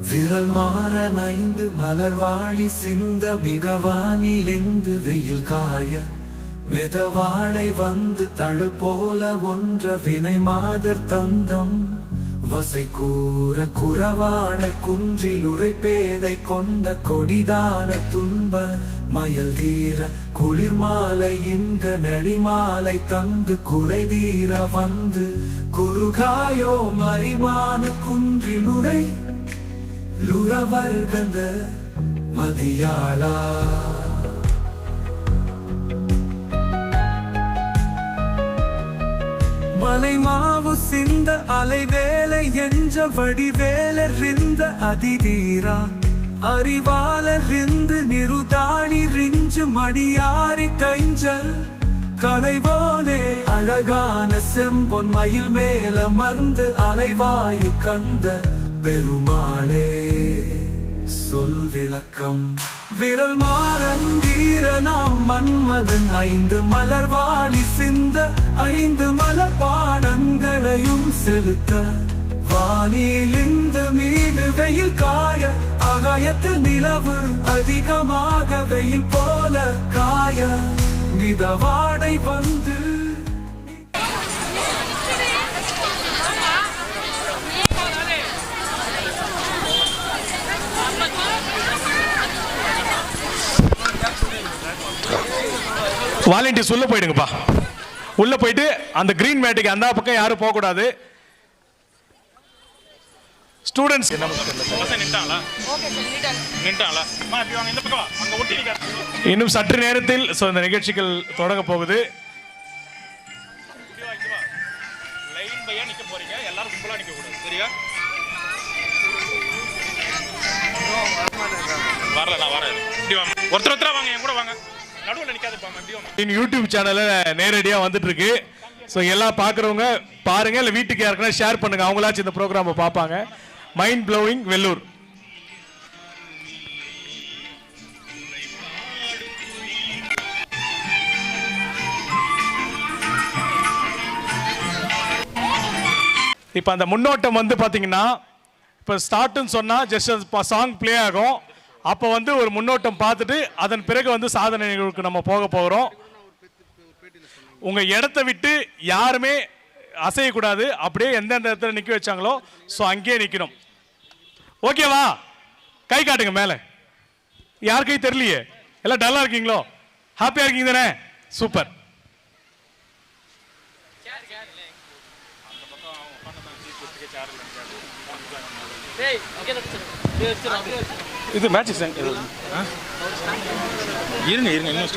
விரல் மாற நைந்து மலர்வாழி சிந்த மிகவானிலிருந்து வெயில் காய மிதவாழை வந்து தழு போல ஒன்ற வினை மாதர் தந்தம் வசை கூற குறவாட குன்றில் உரைப்பேதை கொண்ட கொடிதான துன்ப மயல் தீர குளிர் மாலை இங்க நெளிமாலை தந்து குறை தீர வந்து குறுகாயோ மறிமான குன்றில் உரை லுறவர்கந்த மதியாளா மலை மாவு சிந்த அலை வேலை என்ற வடிவேலறிந்த அதிதீரா அறிவாலறிந்து நிருதாணி ரிஞ்சு மடியாரி கைஞ்சல் கலைவோனே அழகான செம்பொன் மயில் மேல மர்ந்து அலைவாயு கந்த பெருமாளே சொல் விளக்கம் விரல் மாறந்தீர நாம் மன்மதன் 5 மலர்வாழி சிந்த 5 மலர்பாடங்களையும் செலுத்த வானிலிருந்து மீது வெயில் காய ஆகாயத்தில் நிலவு அதிகமாக வெயில் போல காய மிதவாடை வந்து வாலண்டியர்ஸ் உள்ள போயிடுங்கப்பா. உள்ள போயிட்டு அந்த கிரீன் மேட்டுக்கு அந்த பக்கம் யாரும் போக கூடாது. ஸ்டூடண்ட்ஸ் இன்னும் சற்று நேரத்தில் இந்த நிகழ்ச்சிகள் தொடங்க போகுது. யூடியூப் சேனல்ல நேரடியா வந்துட்டு இருக்கு. ஸோ எல்லாம் பார்க்குறவங்க பாருங்க, இல்லை வீட்டுக்கு யாருக்குன்னா ஷேர் பண்ணுங்க, அவங்களாச்சும் இந்த ப்ரோக்ராமை பார்ப்பாங்க. Mind blowing Vellore. இப்போ அந்த முன்னோட்டம் வந்து பார்த்தீங்கன்னா, இப்போ ஸ்டார்ட்னு சொன்னால் ஜஸ்ட் சாங் ப்ளே ஆகும். அப்போ வந்து ஒரு முன்னோட்டம் பார்த்துட்டு அதன் பிறகு வந்து சாதனைகளுக்கு நம்ம போக போகிறோம். உங்கள் இடத்த விட்டு யாருமே அசையக்கூடாது. அப்படியே எந்தெந்த இடத்துல நிற்க வச்சாங்களோ ஸோ அங்கேயே நிற்கணும். ஓகேவா? கை காட்டுங்க மேலே. யார் கை தெரியலையே, எல்லாம் டல்லாக இருக்கீங்களோ? ஹாப்பியாக இருக்கீங்க தானே? சூப்பர். இது மேட்ச் இருங்க இன்னும்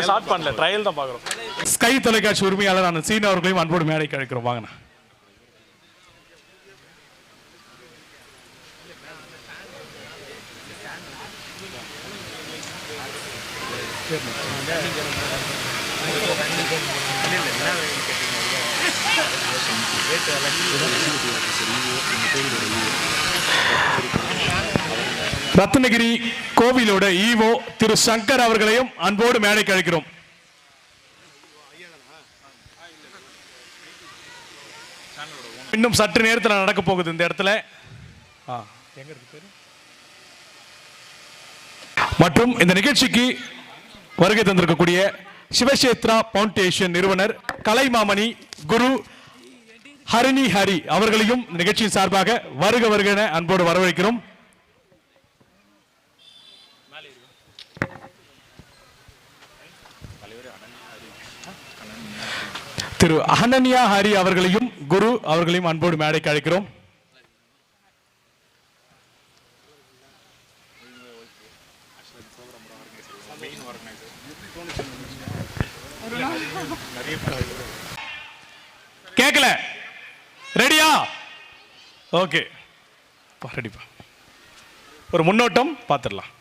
ஸ்டார்ட் பண்ணல, ட்ரையல் தான் பார்க்குறோம். ஸ்கை தொலைக்காட்சி உரிமையாளர் சீன அவர்களையும் அன்போடு மேடைக்கு அழைக்கிறோம். வாங்கண்ணா. ரத்னகிரி கோவிலோட ஈவோ திரு சங்கர் அவர்களையும் அன்போடு மேடைக்கு அழைக்கிறோம். இன்னும் சற்று நேரத்தில் நடக்க போகுது இந்த இடத்துல. மற்றும் இந்த நிகழ்ச்சிக்கு வருகை தந்திருக்கக்கூடிய சிவசேத்ரா பவுண்டேஷன் நிறுவனர் கலைமாமணி குரு ஹரிணி ஹரி அவர்களையும் நிகழ்ச்சியின் சார்பாக வருக வருக என அன்போடு வரவேற்கிறோம். திரு அனன்யா ஹரி அவர்களையும் குரு அவர்களையும் அன்போடு மேடைக்கு அழைக்கிறோம். கேட்கல? ரெடியா? ஓகே, ரெடிப்பா. ஒரு முன்னோட்டம் பார்த்துடலாம்.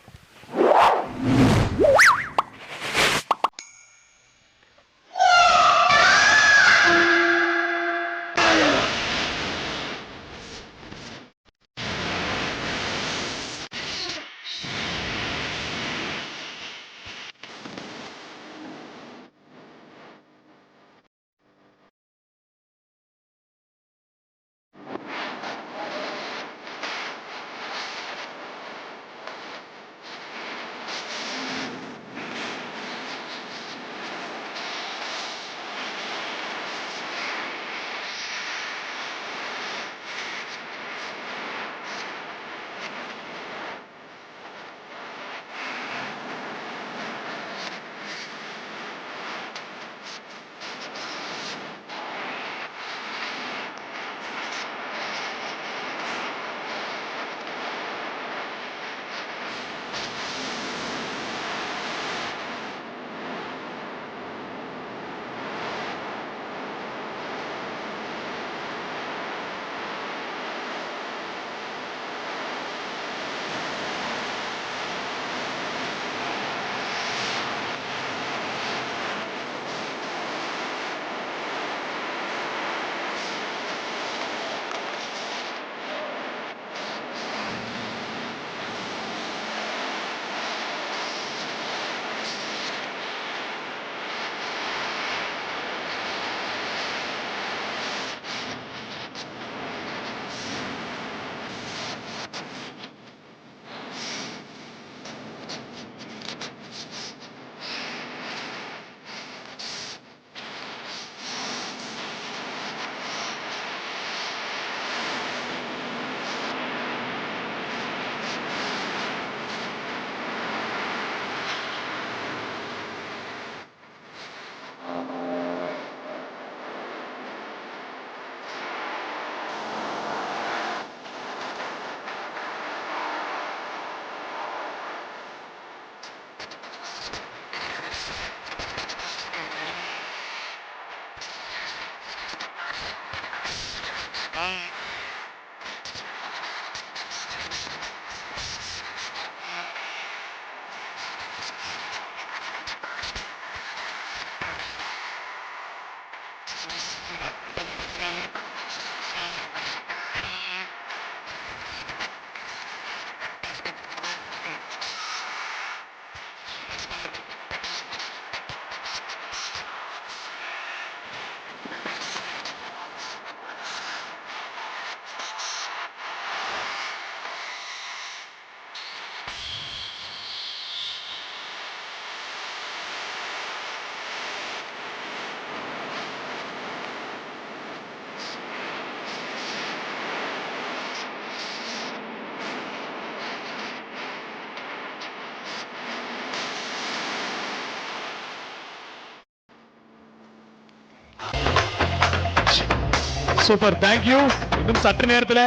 Super, thank you. இன்னும் சற்று நேரத்தில்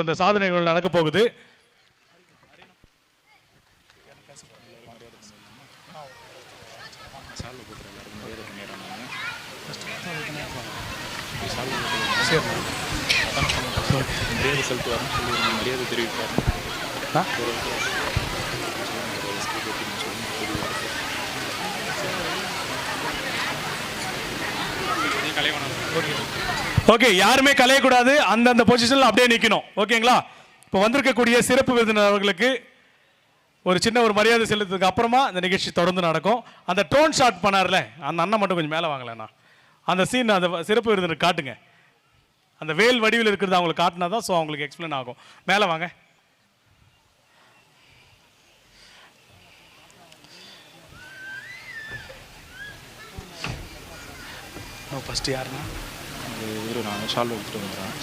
இந்த சாதனைகள் நடக்க போகுது. மரியாதை தெரிவிப்பார். ஓகே, யாருமே கலையக்கூடாது, அந்தந்த பொசிஷன்ல அப்படியே நிக்கணும். ஓகேங்களா? இப்போ வந்திருக்கக்கூடிய சிறப்பு விருந்தினர் அவர்களுக்கு ஒரு சின்ன ஒரு மரியாதை செலுத்ததுக்கு அப்புறமா இந்த நிகழ்ச்சி தொடர்ந்து நடக்கும். அந்த டோன் ஷாட் பண்ணார்ல அந்த அண்ணன் மட்டும் கொஞ்சம் மேலே வாங்கலண்ணா. அந்த சீன் அந்த சிறப்பு விருந்தினர் காட்டுங்க. அந்த வேல் வடிவில் இருக்கிறது அவங்களுக்கு காட்டினா தான் ஸோ அவங்களுக்கு எக்ஸ்பிளைன் ஆகும். மேலே வாங்க. ஃபஸ்ட்டு யாருன்னா நான் ஷால் எடுத்துகிட்டு வந்துடுறேன்.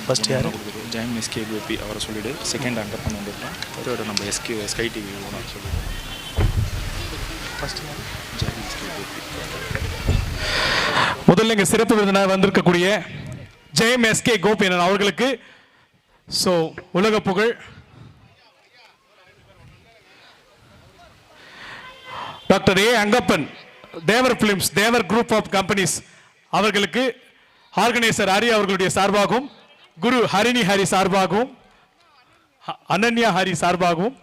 ஃபஸ்ட் யார்? ஜெயம் எஸ்கே கோபி அவரை சொல்லிவிடு. செகண்ட் அங்கப்பன் வந்துட்டோம். அதோட நம்ம ஸ்கை டிவி ஓனர் சொல்லிவிடு. ஃபஸ்ட்டு யார்? ஜெயம் எஸ்கே கோபி. முதல்ல இங்கே சிறப்பு விருந்தினர் வந்திருக்கக்கூடிய ஜெயம் எஸ்கே கோபி அவர்களுக்கு ஸோ உலக புகழ் doctor A Angappan, Devar films, Devar group of companies அவர்களுக்கு ஆர்கனைசர் ஹரி அவர்களுடைய சார்பாகவும், குரு ஹரிணி ஹரி சார்பாகவும், அனன்யா ஹரி சார்பாகவும்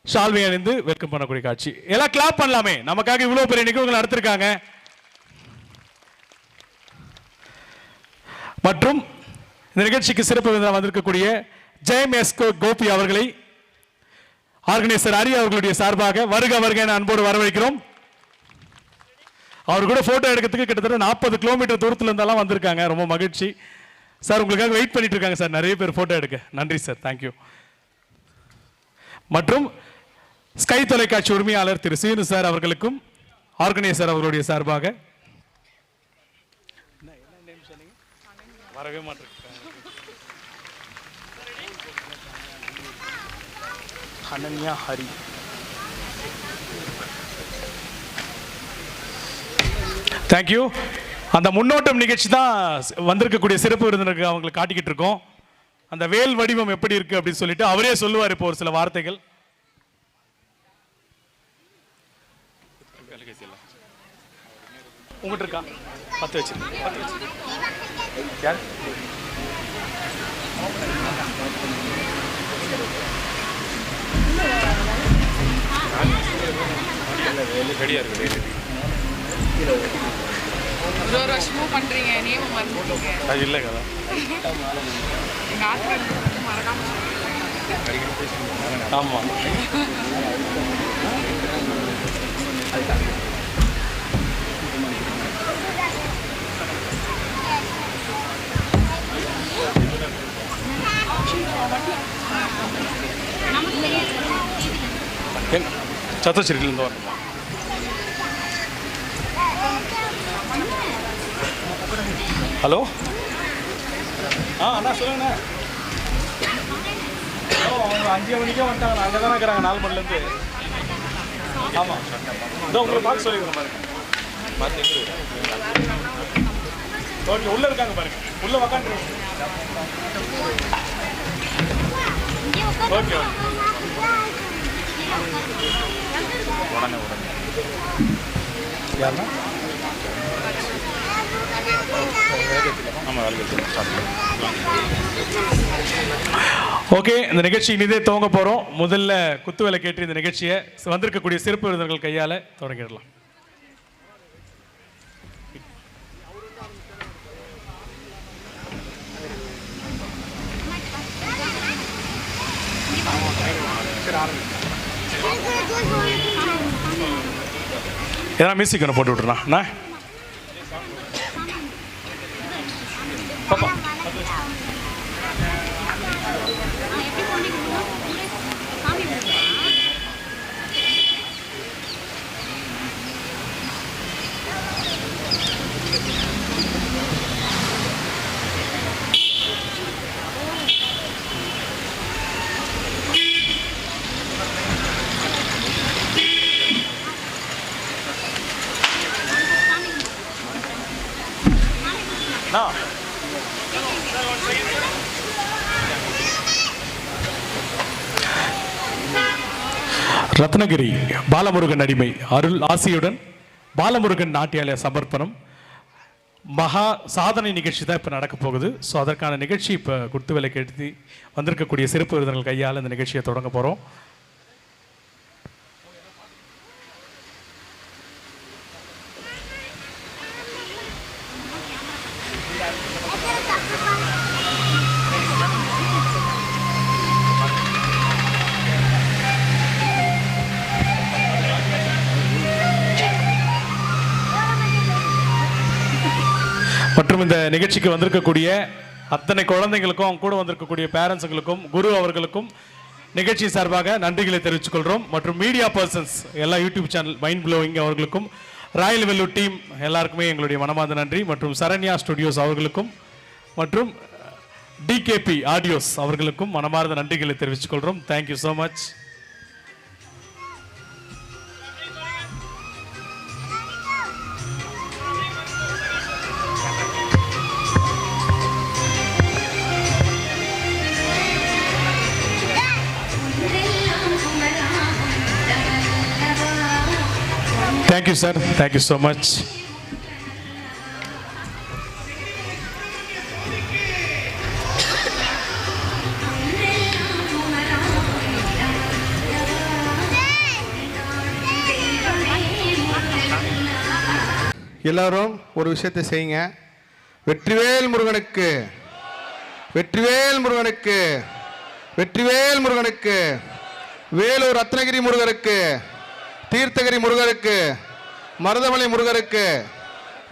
ஷால்வை அணிந்து வெல்கம் பண்ணக்கூடிய காட்சி. எல்லாம் கிளாப் பண்ணலாமே, நமக்காக இவ்வளவு பெரிய நிகழ்வுகள் நடத்திருக்காங்க. மற்றும் இந்த நிகழ்ச்சிக்கு சிறப்பு விருந்தினர் வந்திருக்கக்கூடிய ஜெயம் எஸ்கே கோபி அவர்களை ஆர்கனைசர் ஹரி அவர்களுடைய சார்பாக வருக வருக என அன்போடு வரவேற்கிறோம். அவர் கூட போட்டோ எடுக்கிறதுக்கு கிட்டத்தட்ட 40 கிலோமீட்டர் தூரத்தில் இருந்தாலும் வந்திருக்காங்க. ரொம்ப மகிழ்ச்சி சார். உங்களுக்காக வெயிட் பண்ணிட்டு இருக்காங்க சார் நிறைய பேர் போட்டோ எடுக்க. நன்றி சார், தேங்க்யூ. மற்றும் ஸ்கை தொலைக்காட்சி உரிமையாளர் திரு சீனு சார் அவர்களுக்கும் ஆர்கனைசர் அவர்களுடைய சார்பாக வரவே மாட்டேன் அனன்யா ஹரி. தேங்க்யூ. அந்த முன்னோட்டம் நிகழ்ச்சி தான் வந்திருக்கக்கூடிய சிறப்பு விருந்தினருக்கு அவங்களுக்கு காட்டிக்கிட்டு இருக்கோம். அந்த வேல் வடிவம் எப்படி இருக்கு அப்படின்னு சொல்லிட்டு அவரே சொல்லுவார் இப்போ ஒரு சில வார்த்தைகள். உங்ககிட்ட இருக்கா? 10 வச்சிருக்கேன். யார்? ரெடியா இருக்கு. ஒரு வருஷமும் பண்றீங்க, நேம மறந்துட்டீங்க. அது இல்லை கதா. எங்க ஆசிரியர் மறக்காம. ஆமா. சத்தச்சிரிலிருந்து வரணுமா? ஹலோ, அண்ணா சொல்லுங்கண்ணா. அவங்க 5 மணிக்கே வந்துட்டாங்க. அங்கே தானே இருக்கிறாங்க 4 மணிலேருந்து. ஆமாம், இதோ உங்களை பார்க்க சொல்லிக்கிறேன் பாருங்க. ஓகே, உள்ளே இருக்காங்க பாருங்க, உள்ளே உக்காந்து. Okay okay. உடனே யாருன்னா? ஓகே, இந்த நிகழ்ச்சி இனிதே துவங்க போகிறோம். முதல்ல குத்துவேலை கேட்டு இந்த நிகழ்ச்சியை வந்திருக்கக்கூடிய சிறப்பு விருந்தினர்கள் கையால் தொடங்கிடலாம். ஏன்னா மியூசிக் ஒன்று போட்டு விட்டுறா. பாப்பா ரத்னகிரி பாலமுருகன் அடிமை அருள் ஆசியுடன் பாலமுருகன் நாட்டியாலய சமர்ப்பணம் மகா சாதனை நிகழ்ச்சி தான் இப்போ நடக்க போகுது. ஸோ அதற்கான நிகழ்ச்சி இப்போ குத்து விலை கெடுத்து வந்திருக்கக்கூடிய சிறப்பு விருந்தினர்கள் கையால் இந்த நிகழ்ச்சியை தொடங்க போகிறோம். மற்றும் இந்த நிகழ்ச்சிக்கு வந்திருக்கக்கூடிய அத்தனை குழந்தைங்களுக்கும் அவங்க கூட வந்திருக்கக்கூடிய பேரண்ட்ஸுங்களுக்கும் குரு அவர்களுக்கும் நிகழ்ச்சி சார்பாக நன்றிகளை தெரிவித்துக் கொள்கிறோம். மற்றும் மீடியா பர்சன்ஸ் எல்லா யூடியூப் சேனல் மைண்ட் ப்ளோவிங் அவர்களுக்கும் ராயல் வெல்லூர் டீம் எல்லாருக்குமே எங்களுடைய மனமார்ந்த நன்றி. மற்றும் சரண்யா ஸ்டுடியோஸ் அவர்களுக்கும் மற்றும் டிகேபி ஆடியோஸ் அவர்களுக்கும் மனமார்ந்த நன்றிகளை தெரிவித்துக் கொள்கிறோம். Thank you so much. Thank you, sir. Thank you so much. எல்லாரும் ஒரு விஷயத்தை செய்யுங்க. வெற்றிவேல் முருகனுக்கு, வெற்றிவேல் முருகனுக்கு, வெற்றிவேல் முருகனுக்கு, வேலூர் ரத்னகிரி முருகருக்கு, தீர்த்தகிரி முருகருக்கு, மருதமலை முருகருக்கு,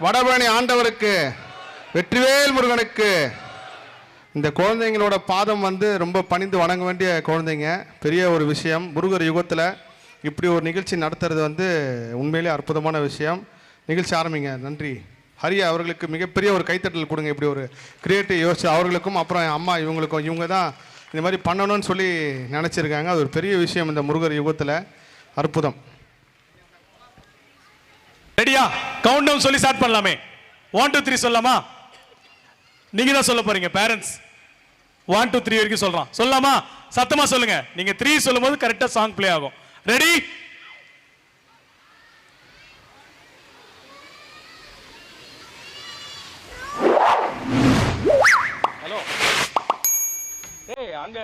வடபழனி ஆண்டவருக்கு, வெற்றிவேல் முருகனுக்கு. இந்த குழந்தைங்களோட பாதம் வந்து ரொம்ப பணிந்து வணங்க வேண்டிய குழந்தைங்க. பெரிய ஒரு விஷயம். முருகர் யுகத்தில் இப்படி ஒரு நிகழ்ச்சி நடத்துறது வந்து உண்மையிலே அற்புதமான விஷயம். நிகழ்ச்சி ஆரம்பிங்க. நன்றி. ஹரியா அவர்களுக்கு மிகப்பெரிய ஒரு கைத்தட்டல் கொடுங்க. இப்படி ஒரு கிரியேட்டிவ் யோசிச்சு அவர்களுக்கும் அப்புறம் அம்மா இவங்களுக்கும், இவங்க தான் இந்த மாதிரி பண்ணணும்னு சொல்லி நினச்சிருக்காங்க. அது ஒரு பெரிய விஷயம் இந்த முருகர் யுகத்தில். அற்புதம். ரெடியா? கவுண்ட் டவுன் சொல்லி ஸ்டார்ட் பண்ணலாமே. 1 2 3 சொல்லலாமா? நீங்க தான் சொல்ல போறீங்க பேரண்ட்ஸ். 1 2 3 வரைக்கும் சொல்றான். சொல்லலாமா? சத்தமா சொல்லுங்க. நீங்க 3 சொல்லும்போது கரெக்டா சாங் ப்ளே ஆகும். ரெடி? ஹலோ. ஏய் அங்க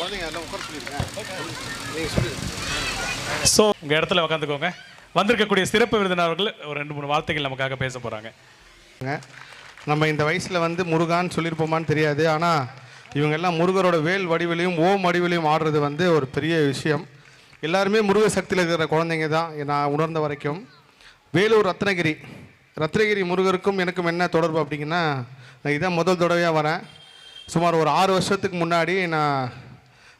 குழந்தைங்க எல்லாம் உட்கார சொல்லியிருக்கேன். நீங்கள் சொல்லுங்கள். ஸோ உங்கள் இடத்துல உட்காந்துக்கோங்க. வந்திருக்கக்கூடிய சிறப்பு விருந்தினர்கள் ஒரு 2-3 வார்த்தைகள் நமக்காக பேச போகிறாங்க. நம்ம இந்த வயசில் வந்து முருகான்னு சொல்லியிருப்போமான்னு தெரியாது. ஆனால் இவங்க எல்லாம் முருகரோட வேல் வடிவிலையும் ஓம் வடிவிலையும் ஆடுறது வந்து ஒரு பெரிய விஷயம். எல்லாருமே முருக சக்தியில் இருக்கிற குழந்தைங்க தான் நான் உணர்ந்த வரைக்கும். வேலூர் ரத்னகிரி முருகருக்கும் எனக்கும் என்ன தொடர்பு அப்படிங்கன்னா, நான் இதான் முதல் தடவையாக வரேன். சுமார் ஒரு 6 வருஷத்துக்கு முன்னாடி நான்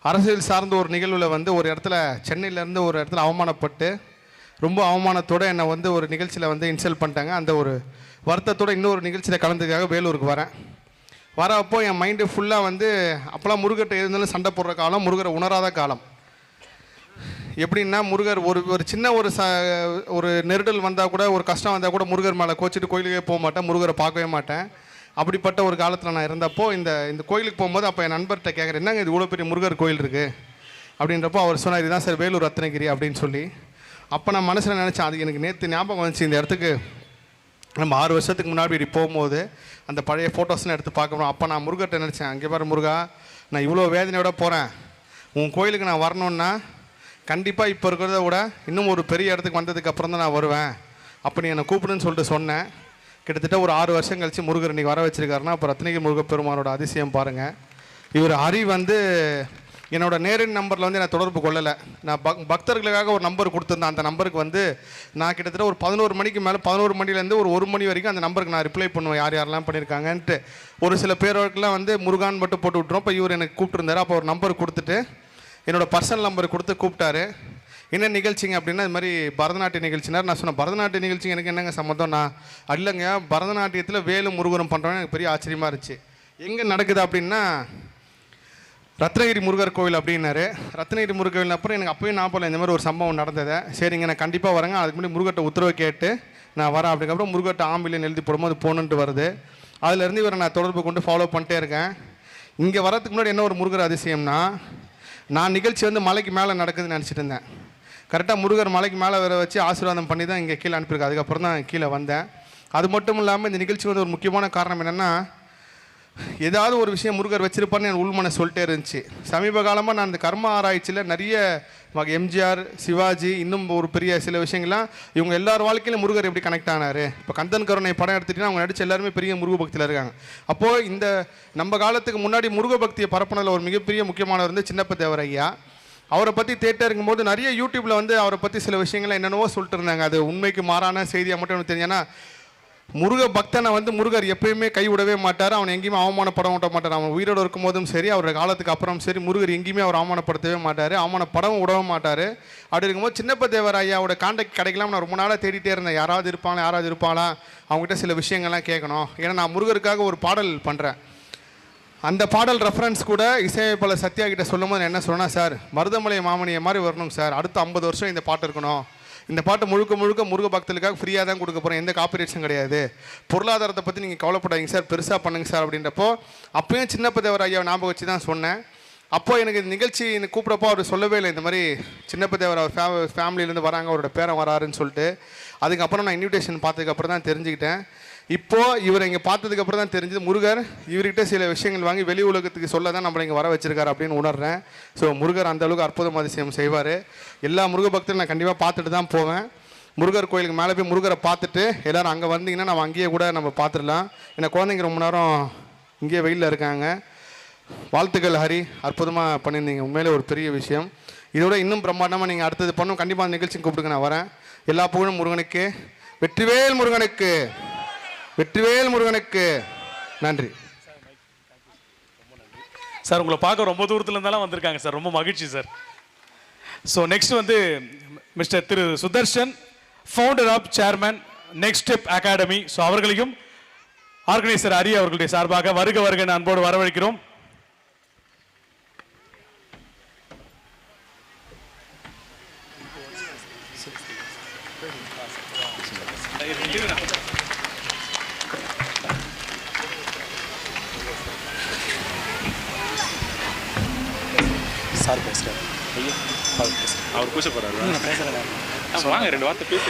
அரசியல் சார்ந்த ஒரு நிகழ்வில் வந்து ஒரு இடத்துல சென்னையிலேருந்து ஒரு இடத்துல அவமானப்பட்டு ரொம்ப அவமானத்தோடு என்னை வந்து ஒரு நிகழ்ச்சியில் வந்து இன்சல்ட் பண்ணிட்டாங்க. அந்த ஒரு வருத்தத்தோடு இன்னொரு நிகழ்ச்சியில் கலந்துக்காக வேலூருக்கு வரப்போ என் மைண்டு ஃபுல்லாக வந்து அப்போலாம் முருகர்கிட்ட இருந்தாலும் சண்டை போடுற காலம், முருகரை உணராத காலம். எப்படின்னா முருகர் ஒரு சின்ன ஒரு நெருடல் வந்தால் கூட, ஒரு கஷ்டம் வந்தால் கூட முருகர் மேலே கோச்சிட்டு கோயிலுக்கே போக மாட்டேன், முருகரை பார்க்கவே மாட்டேன். அப்படிப்பட்ட ஒரு காலத்தில் நான் இருந்தப்போ இந்த கோயிலுக்கு போகும்போது அப்போ என் நண்பர்கிட்ட கேட்குறேன், என்னங்க இது இவ்வளோ பெரிய முருகர் கோயில் இருக்குது அப்படின்றப்போ அவர் சொன்னார், இதுதான் சார் வேலூர் ரத்னகிரி அப்படின்னு சொல்லி. அப்போ நான் மனசில் நினச்சேன், அது எனக்கு நேற்று ஞாபகம் வந்துச்சு. இந்த இடத்துக்கு நம்ம 6 வருஷத்துக்கு முன்னாடி இப்படி போகும்போது அந்த பழைய ஃபோட்டோஸ்லாம் எடுத்து பார்க்கணும். அப்போ நான் முருகர்கிட்ட நினச்சேன், அங்கே பாரு முருகா, நான் இவ்வளோ வேதனையோட போகிறேன், உன் கோயிலுக்கு நான் வரணுன்னா கண்டிப்பாக இப்போ இருக்கிறத விட இன்னும் ஒரு பெரிய இடத்துக்கு வந்ததுக்கு அப்புறம் தான் நான் வருவேன், அப்படி என்னை கூப்பிடுன்னு சொல்லிட்டு சொன்னேன். கிட்டத்தட்ட ஒரு 6 வருஷம் கழித்து முருகர் இன்றைக்கி வர வச்சிருக்காருன்னா அப்போ ரத்னகிரி முருகப்பெருமானோட அதிசயம் பாருங்கள். இவர் ஹரி வந்து என்னோட நேரின் நம்பரில் வந்து என்னை தொடர்பு கொள்ளலை. நான் பக்தர்களுக்காக ஒரு நம்பர் கொடுத்துருந்தேன். அந்த நம்பருக்கு வந்து நான் கிட்டத்தட்ட ஒரு 11 மணிக்கு மேலே 11 மணிலேருந்து ஒரு 1 மணி வரைக்கும் அந்த நம்பருக்கு நான் ரிப்ளை பண்ணுவேன், யார் யாரெல்லாம் பண்ணியிருக்காங்கன்ட்டு. ஒரு சில பேருக்கெல்லாம் வந்து முருகான் மட்டும் போட்டு விட்டுரும். இப்போ இவர் எனக்கு கூப்பிட்டுருந்தாரு. அப்போ ஒரு நம்பர் கொடுத்துட்டு என்னோடய பர்சனல் நம்பர் கொடுத்து கூப்பிட்டாரு. என்ன நிகழ்ச்சிங்க அப்படின்னா, இது மாதிரி பரதநாட்டிய நிகழ்ச்சினார். நான் சொன்னேன், பரதநாட்டிய நிகழ்ச்சிங்க எனக்கு என்னங்க சம்மந்தம்? நான் இல்லைங்க, பரதநாட்டியத்தில் வேலும் முருகரும் பண்ணுறோன்னு எனக்கு பெரிய ஆச்சரியமாக இருந்துச்சு. எங்கே நடக்குது அப்படின்னா ரத்னகிரி முருகர் கோவில் அப்படின்னாரு. ரத்னகிரி முருகர் கோவில் அப்புறம் எனக்கு அப்போயும் ஞாபகம் இந்த மாதிரி ஒரு சம்பவம் நடந்தது. சரிங்க நான் கண்டிப்பாக வரேங்க, அதுக்கு முன்னாடி முருகர்கிட்ட உத்தரவு கேட்டு நான் வரேன். அப்படிக்கப்புறம் முருகர்கிட்ட ஆம்பிலியன் எழுதி போடும்போது போகணுன்ட்டு வருது. அதுலேருந்து இவரை நான் தொடர்பு கொண்டு ஃபாலோ பண்ணிட்டே இருக்கேன். இங்கே வரதுக்கு முன்னாடி என்ன ஒரு முருகர் அதிசயம்னா, நான் நிகழ்ச்சி வந்து மலைக்கு மேலே நடக்குதுன்னு நினச்சிட்டு இருந்தேன். கரெக்டாக முருகர் மலைக்கு மேலே வர வச்சு ஆசீர்வாதம் பண்ணி தான் இங்கே கீழே அனுப்பியிருக்கேன். அதுக்கப்புறம் தான் கீழே வந்தேன். அது மட்டும் இல்லாமல் இந்த நிகழ்ச்சி வந்து ஒரு முக்கியமான காரணம் என்னென்னா, ஏதாவது ஒரு விஷயம் முருகர் வச்சிருப்பான்னு என் உள்மனை சொல்லிட்டே இருந்துச்சு. சமீப காலமாக நான் இந்த கர்ம ஆராய்ச்சியில் நிறைய எம்ஜிஆர், சிவாஜி, இன்னும் ஒரு பெரிய சில விஷயங்கள்லாம் இவங்க எல்லார் வாழ்க்கையிலும் முருகர் எப்படி கனெக்ட் ஆனார். இப்போ கந்தன் கருணை படம் எடுத்துகிட்டிங்கன்னா அவங்க நடித்த எல்லாருமே பெரிய முருக பக்தியில் இருக்காங்க. அப்போது இந்த நம்ம காலத்துக்கு முன்னாடி முருக பக்தியை பரப்புனதில் ஒரு மிகப்பெரிய முக்கியமானவர் வந்து சின்னப்ப தேவர் ஐயா. அவரை பற்றி தேட்டர் இருக்கும்போது நிறைய யூடியூப்பில் வந்து அவரை பற்றி சில விஷயங்கள்லாம் என்னென்னவோ சொல்லிட்டு இருந்தாங்க. அது உண்மைக்கு மாறான செய்தியாக மட்டும் எனக்கு தெரிஞ்சேன்னா, முருக பக்தனை வந்து முருகர் எப்பயுமே கைவிடவே மாட்டார், அவனை எங்கேயுமே அவமானப்பட மாட்டார். அவன் உயிரோடு இருக்கும் போதும் சரி, அவரோட காலத்துக்கு அப்புறம் சரி, முருகர் எங்கேயுமே அவர் அவமானப்படுத்தவே மாட்டார், அவமானப்படவும் விடவும் மாட்டார். அப்படி இருக்கும்போது சின்னப்ப தேவர் ஐயாவோட கான்டாக்ட் கிடைக்கலாம். நான் ரொம்ப நாளாக தேடிட்டே இருந்தேன், யாராவது இருப்பாங்களா அவங்ககிட்ட சில விஷயங்கள்லாம் கேட்கணும். ஏன்னா நான் முருகருக்காக ஒரு பாடல் பண்ணுறேன். அந்த பாடல் ரெஃபரன்ஸ் கூட இசையமைப்பாளர் சத்யா கிட்ட சொல்லும் போது என்ன சொன்னால், சார் மருதமலை மாமணியை மாதிரி வரணும் சார், அடுத்த 50 வருஷம் இந்த பாட்டு இருக்கணும், இந்த பாட்டு முழுக்க முருக பக்தர்களுக்காக ஃப்ரீயாக தான் கொடுக்க போகிறேன், எந்த காப்பிரைட்ஸும் கிடையாது, பொருளாதாரத்தை பற்றி நீங்கள் கவலைப்படாதீங்க சார், பெருசாக பண்ணுங்க சார் அப்படின்றப்போ அப்போயும் சின்னப்ப தேவர் ஐயாவை ஞாபகம் வச்சு தான் சொன்னேன். அப்போது எனக்கு இந்த நிகழ்ச்சி கூப்பிட்றப்போ அவர் சொல்லவே இல்லை, இந்த மாதிரி சின்னப்ப தேவர் அவர் ஃபேமிலியிலேருந்து வராங்க, அவரோட பேரன் வராருன்னு சொல்லிட்டு. அதுக்கப்புறம் நான் இன்விடேஷன் பார்த்ததுக்கப்புறம் தான் தெரிஞ்சுக்கிட்டேன். இப்போது இவரை இங்கே பார்த்ததுக்கப்புறம் தான் தெரிஞ்சது, முருகர் இவர்கிட்ட சில விஷயங்கள் வாங்கி வெளி உலகத்துக்கு சொல்ல தான் நம்மளை இங்கே வர வச்சிருக்காரு அப்படின்னு உணர்றேன். ஸோ முருகர் அந்தளவுக்கு அற்புதம் அதிசயம் செய்வார். எல்லா முருக பக்தரும் நான் கண்டிப்பாக பார்த்துட்டு தான் போவேன். முருகர் கோயிலுக்கு மேலே போய் முருகரை பார்த்துட்டு எல்லோரும் அங்கே வந்தீங்கன்னா நம்ம அங்கேயே கூட நம்ம பார்த்துடலாம். ஏன்னா குழந்தைங்க ரொம்ப நேரம் இங்கேயே வெயிலில் இருக்காங்க. வாழ்த்துக்கள் ஹரி, அற்புதமாக பண்ணியிருந்தீங்க, உண்மையிலே ஒரு பெரிய விஷயம். இதோட இன்னும் பிரம்மாண்டமாக நீங்கள் அடுத்தது பண்ணணும், கண்டிப்பாக அந்த நிகழ்ச்சி கூப்பிடுங்க, நான் வரேன். எல்லா புகழும் முருகனுக்கு, வெற்றிவேல் முருகனுக்கு, வெற்றிவேல் முருகனுக்கு. நன்றி. சார் உங்களை பார்க்க ரொம்ப தூரத்துல இருந்தாலும் வந்திருக்காங்க சார், ரொம்ப மகிழ்ச்சி சார். ஸோ நெக்ஸ்ட் வந்து mister Thiru Sudarshan, founder of chairman next step academy. So அவர்களையும் ஆர்கனைசர் ஹரி அவர்களுடைய சார்பாக வருக வருக அன்போடு வரவழைக்கிறோம். சார் பேசுகிறார், அவர் பேச போகிறாரு. வாங்க 2 வார்த்தை பேச.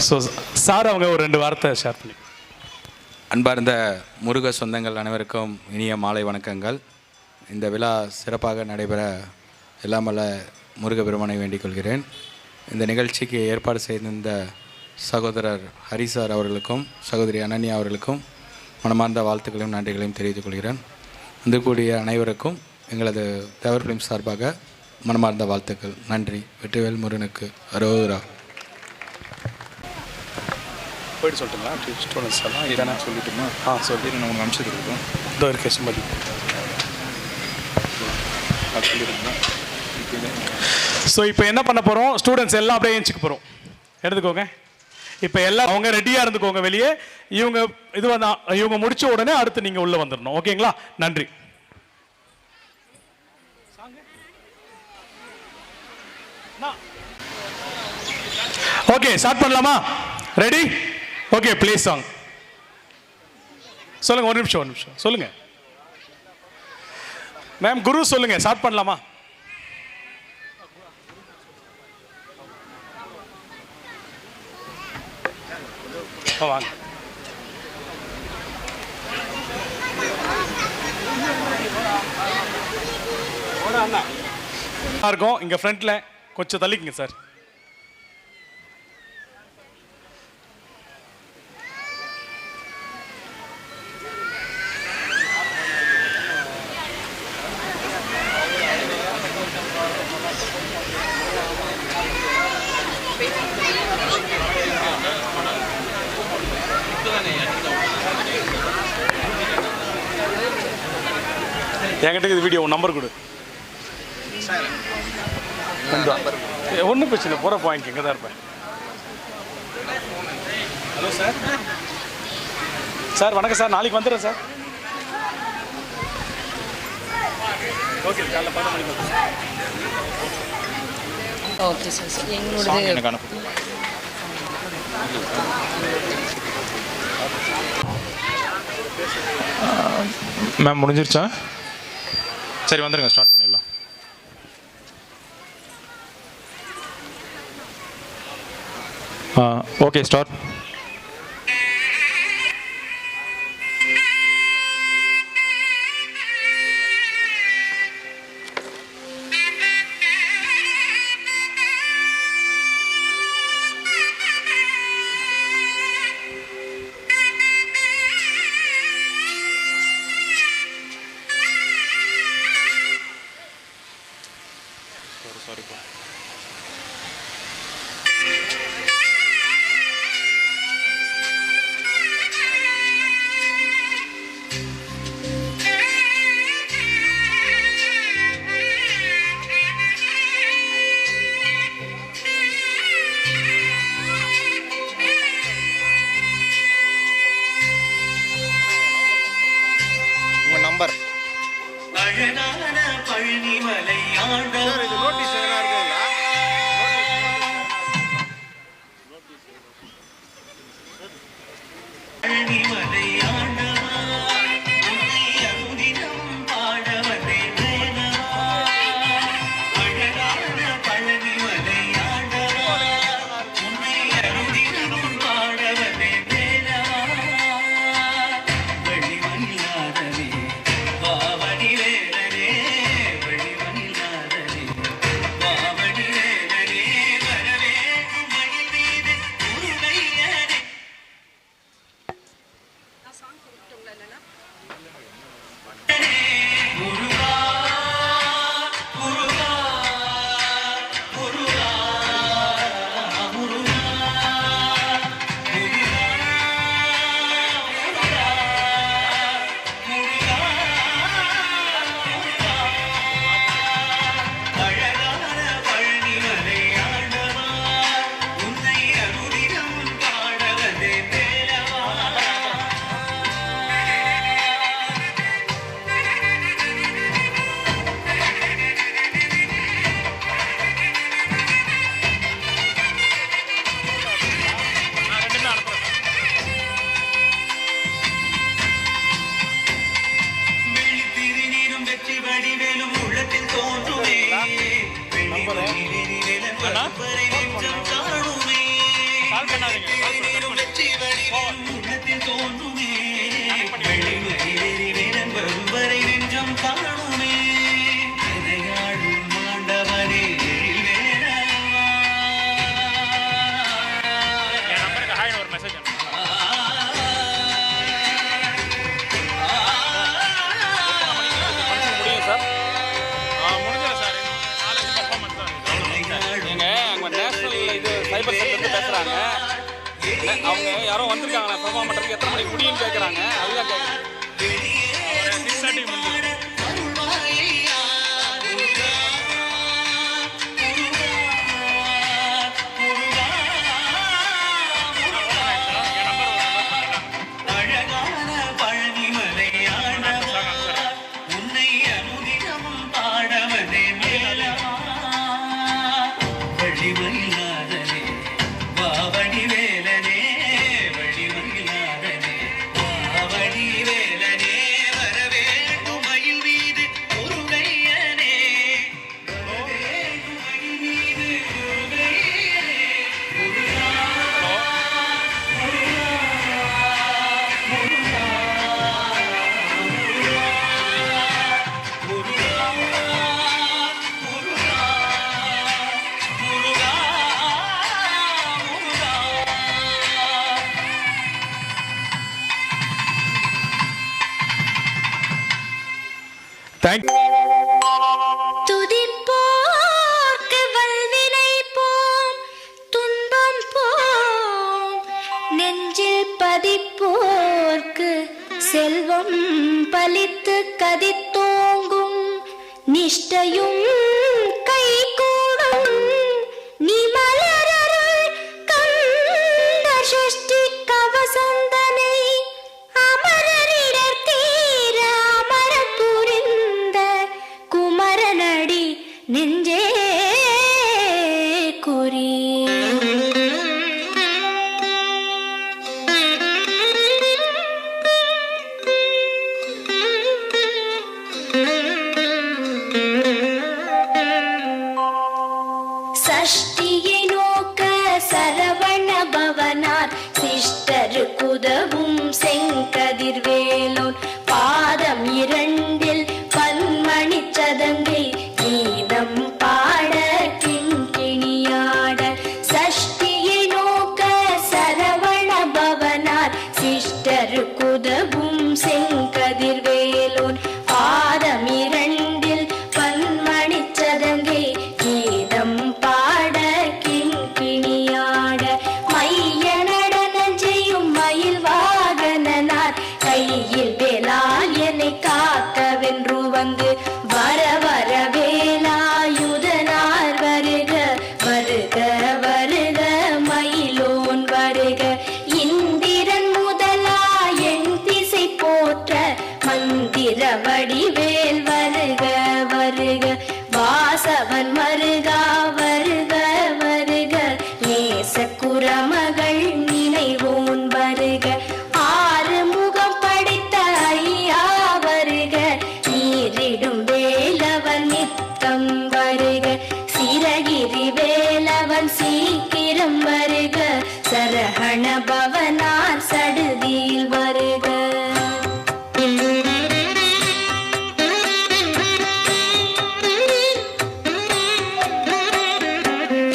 ஸோ சார் அவங்க ஒரு 2 வார்த்தை ஷேர் பண்ணி. அன்பார்ந்த முருக சொந்தங்கள் அனைவருக்கும் இனிய மாலை வணக்கங்கள். இந்த விழா சிறப்பாக நடைபெற எல்லாம் வல்ல முருக பெருமானை வேண்டிக் கொள்கிறேன். இந்த நிகழ்ச்சிக்கு ஏற்பாடு செய்திருந்த சகோதரர் ஹரி சார் அவர்களுக்கும் சகோதரி அனன்யா அவர்களுக்கும் மனமார்ந்த வாழ்த்துக்களையும் நன்றிகளையும் தெரிவித்துக் கொள்கிறேன். வந்திருக்கக்கூடிய அனைவருக்கும் எங்களது தேவர் ஃபிலிம் சார்பாக மனமார்ந்த வாழ்த்துக்கள். நன்றி. வெற்றிவேல் முருகனுக்கு அரோகரா. போயிட்டு சொல்லட்டுங்களா? ஸ்டூடெண்ட்ஸ் எல்லாம் இதானே சொல்லிட்டுமா? சொல்லி நான் உங்களுக்கு அனுப்பிச்சு கொடுக்குறோம். இதோ இருக்க சுமதி அது சொல்லிடுங்க. ஸோ இப்போ என்ன பண்ண போகிறோம், ஸ்டூடெண்ட்ஸ் எல்லாம் அப்படியே ஏஞ்சிக்க போகிறோம். எடுத்துக்கோங்க. இப்போ எல்லாம் அவங்க ரெடியாக இருந்துக்கோங்க வெளியே. இவங்க இது வந்து இவங்க முடிச்ச உடனே அடுத்து நீங்கள் உள்ளே வந்துடணும். ஓகேங்களா? நன்றி. ஓகே, ஸ்டார்ட் பண்ணலாமா? ரெடி? ஓகே, ப்ளீஸ் சாங் சொல்லுங்க. ஒரு நிமிஷம் சொல்லுங்க மேம். குரு சொல்லுங்க, ஸ்டார்ட் பண்ணலாமா? வாங்க. இருக்கும் இங்க ஃப்ரண்ட்ல கொஞ்சம் தள்ளிக்குங்க சார். என்கிட்ட இது வீடியோ நம்பர் கொடு. ஒன்றும் பிரச்சனை, போகிற பாயிண்ட் இங்கே தான் இருப்பேன். Hello sir. சார் வணக்கம் சார், நாளைக்கு வந்துடுறேன் சார். ஓகே, காலைல 10 மணிக்கு வந்துடுறேன். Okay sir. எங்களோட எனக்கு அனுப்பு. மேம் முடிஞ்சிருச்சா? சரி வந்துடுங்க, ஸ்டார்ட் பண்ணிடலாம். Okay, start. சாரிப்பா. உங்கள் நம்பர் அழகான பழனிமலை ஆண்டவா பழனிமலை ஆண்டவா உன்னை அனுதினம் பாட வந்தேன் வேலவா. அழகான பழனிமலை ஆண்டவா உன்னை அனுதினம் பாட வந்தேன் வேலவா. வழிமல்லாதவே பாவனி வேலனே, வழிமல்லாதவே பாவனி அவங்க யாரோ வந்திருக்காங்க பெர்ஃபார்ம் பண்ணுறதுக்கு எத்தனை மணிக்கு முடியும்னு கேட்குறாங்க. அதுதான் கேட்குறேன். அழகான பழனிமலை ஆண்டவா, உன்னை அனுதினமும் பாடவனே மேலவா. வழிமயிலாதனே வாவடி வேலனே, வழிமயிலாதனே வாவடி வேலனே, வரவேண்டும் மயில் மீது முருகையனே, வரவேண்டும் மயில் மீது முருகையனே, முருகா தேங்க்யூ. துதிப்போர்க்கு வல்வினை போம், துன்பம் போம், நெஞ்சில் பதிப்போர்க்கு செல்வம் பலித்து கதித்தோங்கும், நிஷ்டையும் கைகூடும் நீ மலரருள் கந்த சஷ்டி கவசந்தனை, அமரரிடர் தீர அமர புரிந்த குமரனடி நெஞ்சே குறி. சஷ்டியை நோக்க சரவண பவனார் சிஷ்டரு குதவும் செங்கதிர்வேலோன், பாதம் இரண்டில் பன்மணி சதங்கை கீதம் பாட கிண்கிணியாட. சஷ்டியை நோக்க சரவண பவனார் சிஷ்டரு குதவும் செங்கதிர்வேலோன், பாதம் இரண்டில் பன்மணி சதங்கை கீதம் பாட கிண்கிணியாட. மைய நடனம் செய்யும் மயில் வாகனனார் கையில் வேலால் என்னை காக்கவென்று வந்து, வர வர வேலாயுதனார் வருக வருக வருக மயிலோன் வருக. இந்திரன் முதலா என் திசை போற்ற மந்திர வடிவேல் வருக வருக. வாசவன் மருகா வருக வருக, நேச குரமகள் நினைவோன் வருக. ஆறு முகம் படைத்த ஐயா வருக, நீரிடும் வேலவன் நித்தம் வருக. சிரகிரி வேலவன் சீக்கிரம் வருக, சரஹண பவனார் சடுதியில் வருக.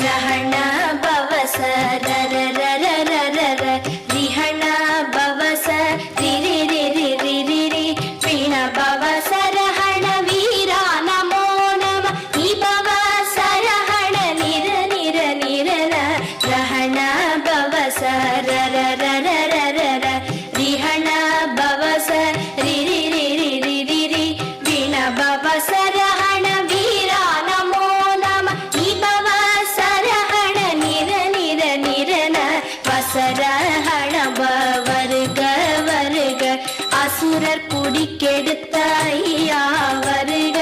ரஹண பவச ரர ரர ரர ர, ரிஹண பவச ரிரி ரிரி ரிரி ரி, வீண பவச ரஹண வீரா நமோ நம, நிபவ சரஹண நிர நிர நிரன, ரஹண பவச ரர ரர ரர ர, ரிஹண பவச ரிரி ரிரி ரிரி ரி, வீண பவச ரஹண வீரா நமோ நம, நிபவ சரஹண நிர நிர நிரன, வசரஹண வருக வருக. அசுரர் குடிக்கெடுத்த ஐயா வருக,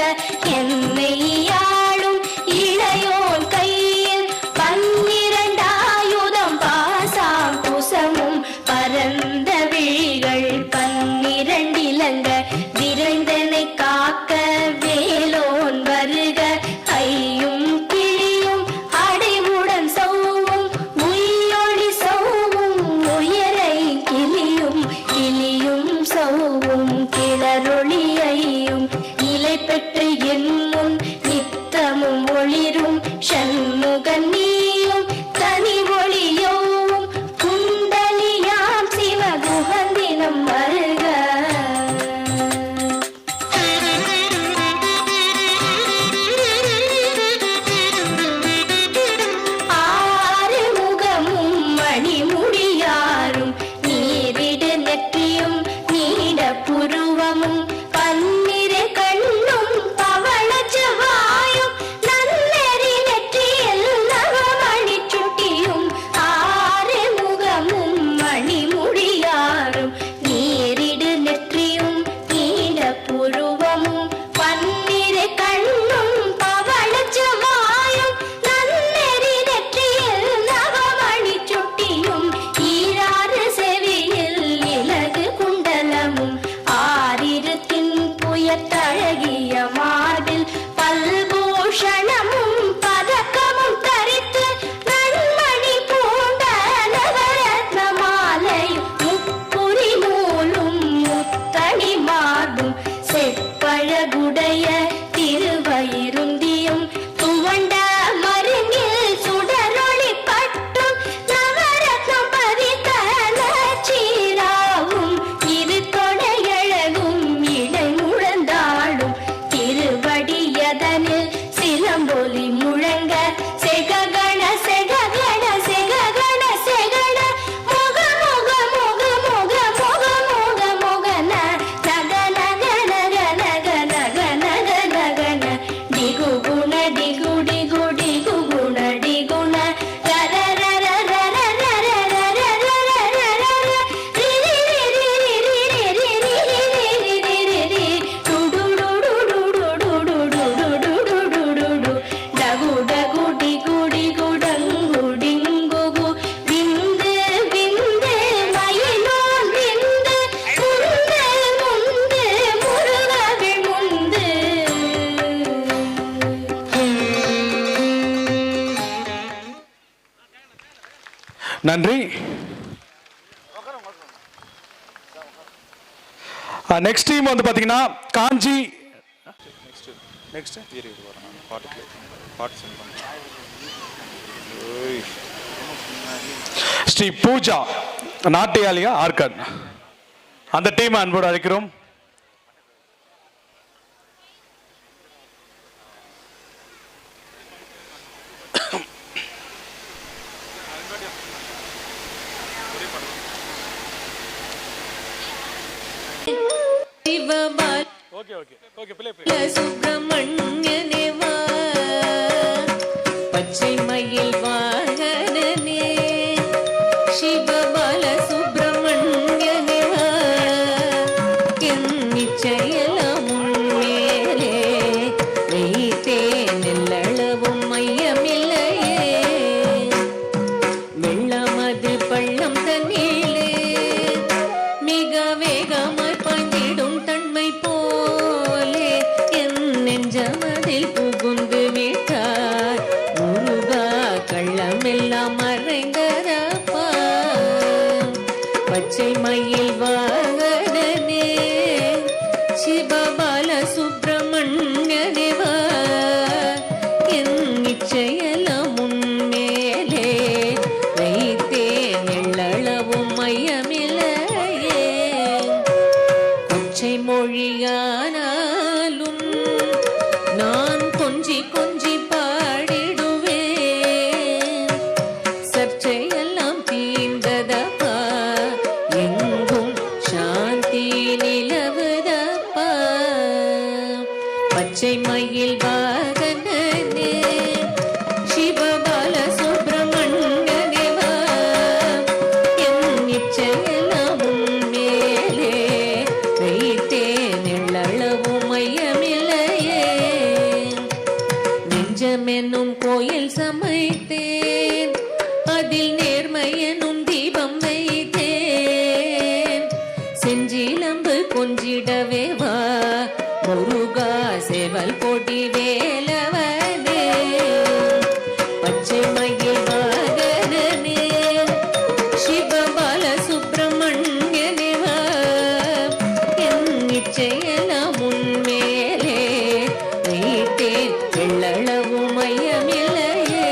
என்னை ஆளும் இளையோன் கையில் பன்னிரண்டாயுதம் பாசாம் குசமும் பரந்த விழிகள் பன்னிரண்டிலங்க, விரைந்தனை காக்க வேலோன் வருக. ஐயும் கிளியும் அடைவுடன் சௌவும், உயிரொளி சௌவும் உயரை கிளியும், கிளியும் சௌவும் கிளரொளியையும், நிலை பெற்று என் முன் நித்தமும் ஒளிரும் ஷண்முகன் நீயும், தனி ஒளியோவும் குண்டலியாம் சிவகுகந்தினம் வருக. ஆறு முகமும் மணிமுடியார் அழகிய மார்பில் பல்பூஷணமும் பதக்கமும் தரித்து நன்மணி பூண்ட நவரத்ன மாலையும் முப்புரி நூலும் முத்தணி மார்பும் செப்பழகுடைய திருவயிருந்தியும் துவண்ட மருங்கில் சுடரொளி பட்டும் நவரத்னம் பதித்த நச்சீராவும் இரு தொடையழகும் இடை முழந்தாடும் திருவடியதனில் சிலம்பொலி முழங்க செககண செககண செககண செகண முக முக முக முக முக முக முகன நக நக நக நக நக நக நகன டிகு குண டிகு டிகு டிகு குண டிகுண ரர ரர ரர ரர ரர ரர ரர ரி ரி ரி ரி ரி ரி ரி ரி ரி ரி ரி டு டு டு டு டு டு டு டு டு டு டு டு டு டகு டகு டிகு டிகு டங்கு டிங்கு கு விந்து விந்து மயிலோன் விந்து முந்து முந்து முருகவிழ் முந்து நன்றி. நெக்ஸ்ட் டீம் வந்து பார்த்தீங்கன்னா காஞ்சி நெக்ஸ்ட் இரு வரேன் நான் பாட்டு சென்ட் பண்ணுறேன். ஸ்ரீ பூஜா நாட்டியாலியா ஆர்கட் அந்த டீம் அன்போடு அழைக்கிறோம். Okay okay okay play play. சுப்பிரமணியனே வா பச்சை மயில் வாகனனே சிவபால சுப்பிரமணியனே வா என் நிச்சயலாம் உன்மேலே வைத்தேன் எல்லளவும் மையமில்லையே வெள்ளமது பள்ளம் தண்ணீளே மிக வேகமாய் பாய்ந்திடும் தன்மை போலே என் நெஞ்சமதில் புகுந்து விட்டார் முருகா கள்ளமெல்லாம் மறைந்தரப்பா பச்சை மயில் வாகனனே சிவபால சுப்பிரமணியனே வா என் நிச்சயலாம் உன்மேலே வைத்தேன் எள்ளளவும் மையமில்லையே கொச்சை மொழியானாலும் நான் கொஞ்சி கொஞ்சி பாடிடுவேன் சர்ச்சையெல்லாம் தீர்ந்ததப்பா எங்கும் சாந்தி நிலவுதப்பா பச்சை மயில் வாகனனே சிவபால சுப்பிரமணியனே வா என் நிச்சயலாம் உன்மேலே வைத்தேன் எள்ளளவும் மையமில்லையே நெஞ்சமென்னும் கோயில் சமைத்தேன் அதில் நேர்மை எனும் தீபம் வைத்தேன் செஞ்சிலம்பு கொஞ்சிடவே வா முருகா சேவல் கொடி வேலவனே பச்சை மயில் வாகனனே சிவபால சுப்பிரமணியனே வா என் நிச்சயலாம் உன்மேலே வைத்தேன் எள்ளளவும் மையமில்லையே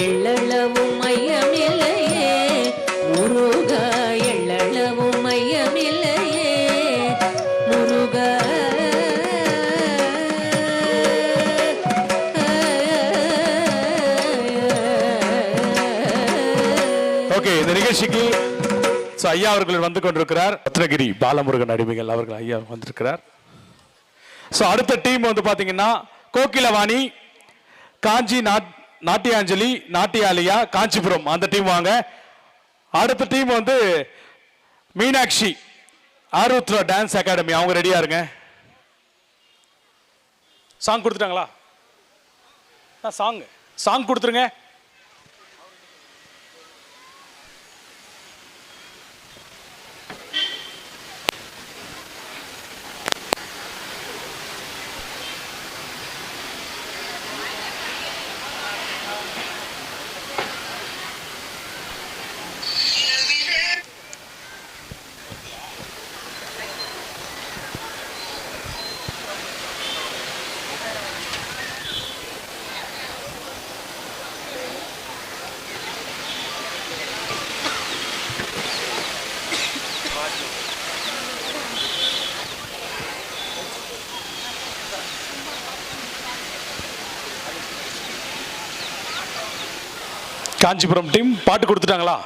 எள்ளளவும் மையமில்லையே முருகா எள்ளளவும் மையமில்லையே முருகா ஓகே இந்த நிகழ்ச்சிக்கு ஐயா அவர்கள் வந்து கொண்டிருக்கிறார். ரத்னகிரி பாலமுருகன் அடிமைகள் அவர்கள் ஐயா வந்திருக்கிறார். அடுத்த டீம் வந்து பாத்தீங்கன்னா கோகிலவாணி காஞ்சி நாட்டியாஞ்சலி நாட்டியாலியா காஞ்சிபுரம் அந்த டீம் வாங்க. அடுத்த டீம் வந்து மீனாட்சி ஆருத்ரா டான்ஸ் அகாடமி அவங்க ரெடியா இருங்க. சாங் கொடுத்துட்டாங்களா? சாங் கொடுத்துருங்க. காஞ்சிபுரம் டீம் பாட்டு கொடுத்துட்டாங்களா?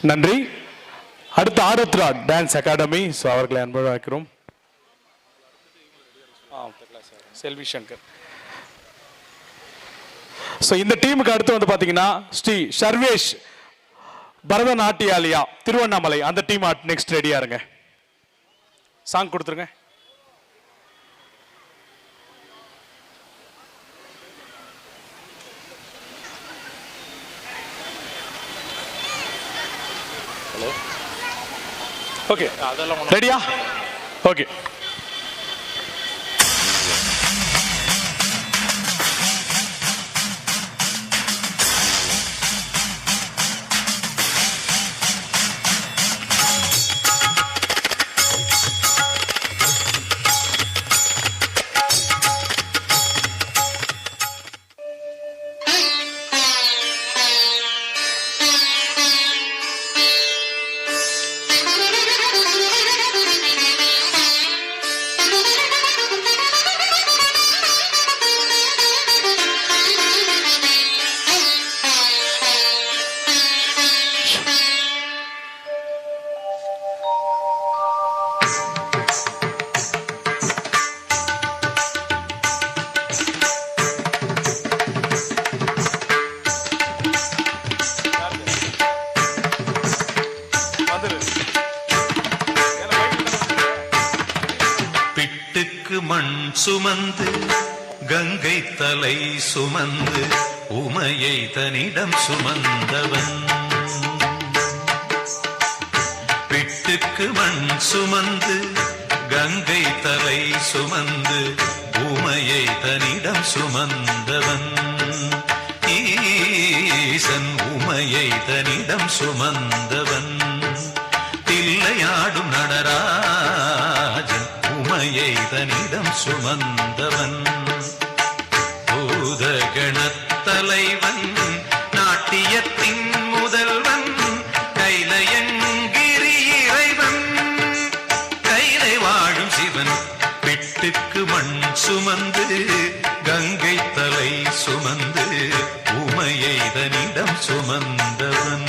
நன்றி. அடுத்து ஆருத்ரா டான்ஸ் அகாடமி, ஸோ அவர்களை அன்போடு வைக்கிறோம். செல்வி சங்கர். ஸோ இந்த டீமுக்கு அடுத்து வந்து பார்த்தீங்கன்னா ஸ்ரீ சர்வேஷ் பரதநாட்டியாலயா திருவண்ணாமலை, அந்த டீம் நெக்ஸ்ட் ரெடியா இருங்க. சாங் கொடுத்துருங்க. ஓகே, ரெடியா? ஓகே. மண் சுமந்து கங்கை தலை சுமந்து உமையை தன்னிடம் சுமந்தவன். பிட்டுக்கு மண் சுமந்து கங்கை தலை சுமந்து உமையை தன்னிடம் சுமந்தவன். ஈசன் உமையை தன்னிடம் சுமந்தவன். தில்லையாடும் நடராஜன் உமையை தன்னிடம் சுமந்தவன். பூதகணத்தலைவன் நாட்டியத்தின் முதல்வன் கைலையங்கிரி இறைவன். கைலை வாழும் சிவன் பிட்டுக்கு மண் சுமந்து கங்கை தலை சுமந்து உமையை தன்னிடம் சுமந்தவன்.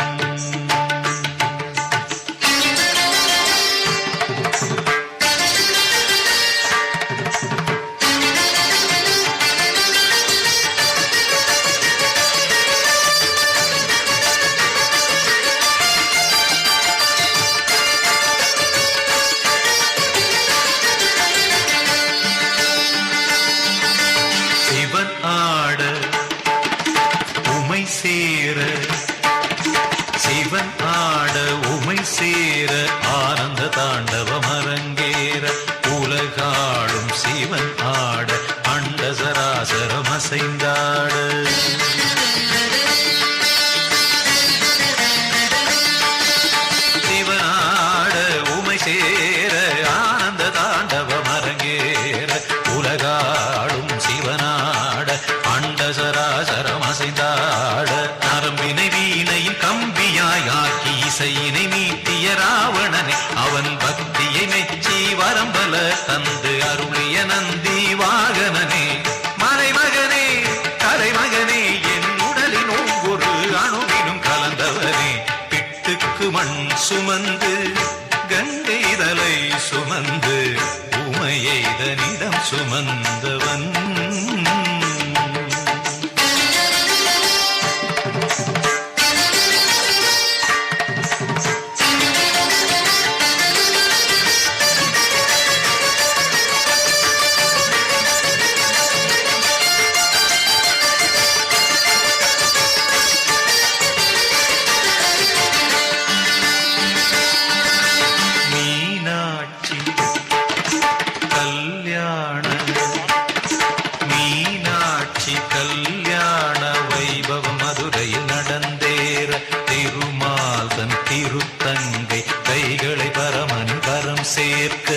சிவன் ஆட உமை சேர ஆனந்த தாண்டவம் அரங்கேற உலகாளும் சிவன் ஆட அண்ட சராசரம் அசைந்தாட. சிவன் ஆட உமை சேர ஆனந்த தாண்டவம் அரங்கேற உலகாளும் சிவனாட அண்ட சராசரம் அசைந்தாட. நரம்பினை வீணையின் கம்பியாய் ஆக்கி இசையினை மீட்டிய ராவணனை அவன் பக்தியை மெச்சி வரம்பல தந்து அருளிய நந்தி வாகனனே. மலைமகனே கலைமகனே என் உடலின் ஒவ்வொரு அணுவிலும் கலந்தவனே. பிட்டுக்கு மண் சுமந்து கங்கை தலை சுமந்து உமையை தன்னிடம் சுமந்தவன். மீனாட்சி கல்யாண வைபவம் மதுரையில் நடந்தேற திருமால் தன் திருத்தங்கை கைகளை பரமனின் கரம் சேர்க்க.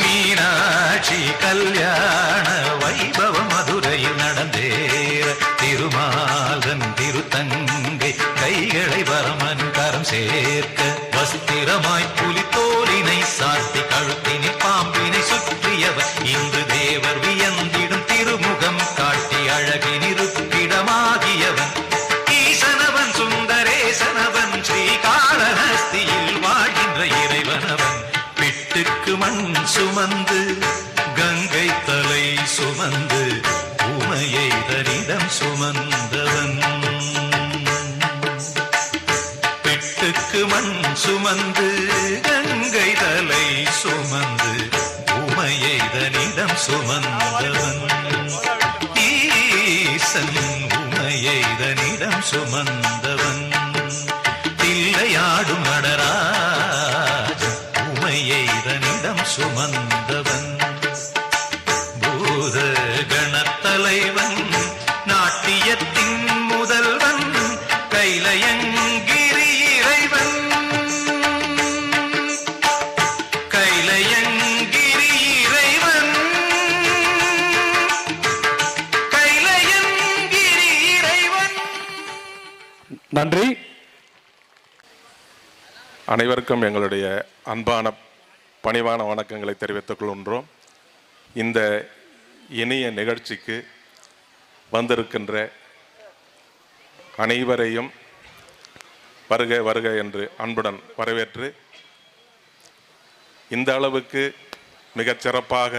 மீனாட்சி கல்யாண வைபவம் மதுரையில் நடந்தேற திருமால் தன் திருத்தங்கை கைகளை பரமனின் கரம் சேர்க்க. வஸ்திரமாய் புலித்தோலினை சாத்தி கழுத்தினில் பாம்பினை சுற்றியவர் இன்று தேவர் வியந்திடும் திருமுகம் காட்டி அழகினிருப்பிடமாகியவன். ஈசனவன் சுந்தரேசனவன் ஸ்ரீகாளஹஸ்தியில் வாழ்கின்ற இறைவனவன். பிட்டுக்கு மண் சுமந்து கங்கை தலை சுமந்து உமையை தன்னிடம் சுமந்தவன். பிட்டுக்கு மண் சுமந்து கங்கை தலை சுமந்து உமையை தன்னிடம் சுமந்தவன். ஈசன் உமையை தன்னிடம் சுமந்தவன். தில்லையாடும் நடராஜன் உமையை தன்னிடம் சுமந்தவன். பூத கணத்தலைவன் நாட்டியத்தின் முதல்வன் கைலையங்கிரி இறைவன். கைலையங்கிரி இறைவன். கைலையங்கிரி இறைவன். நன்றி. அனைவருக்கும் எங்களுடைய அன்பான பணிவான வணக்கங்களை தெரிவித்துக் கொள்கின்றோம். இந்த இனிய நிகழ்ச்சிக்கு வந்திருக்கின்ற அனைவரையும் வருக வருக என்று அன்புடன் வரவேற்று இந்த அளவுக்கு மிகச் சிறப்பாக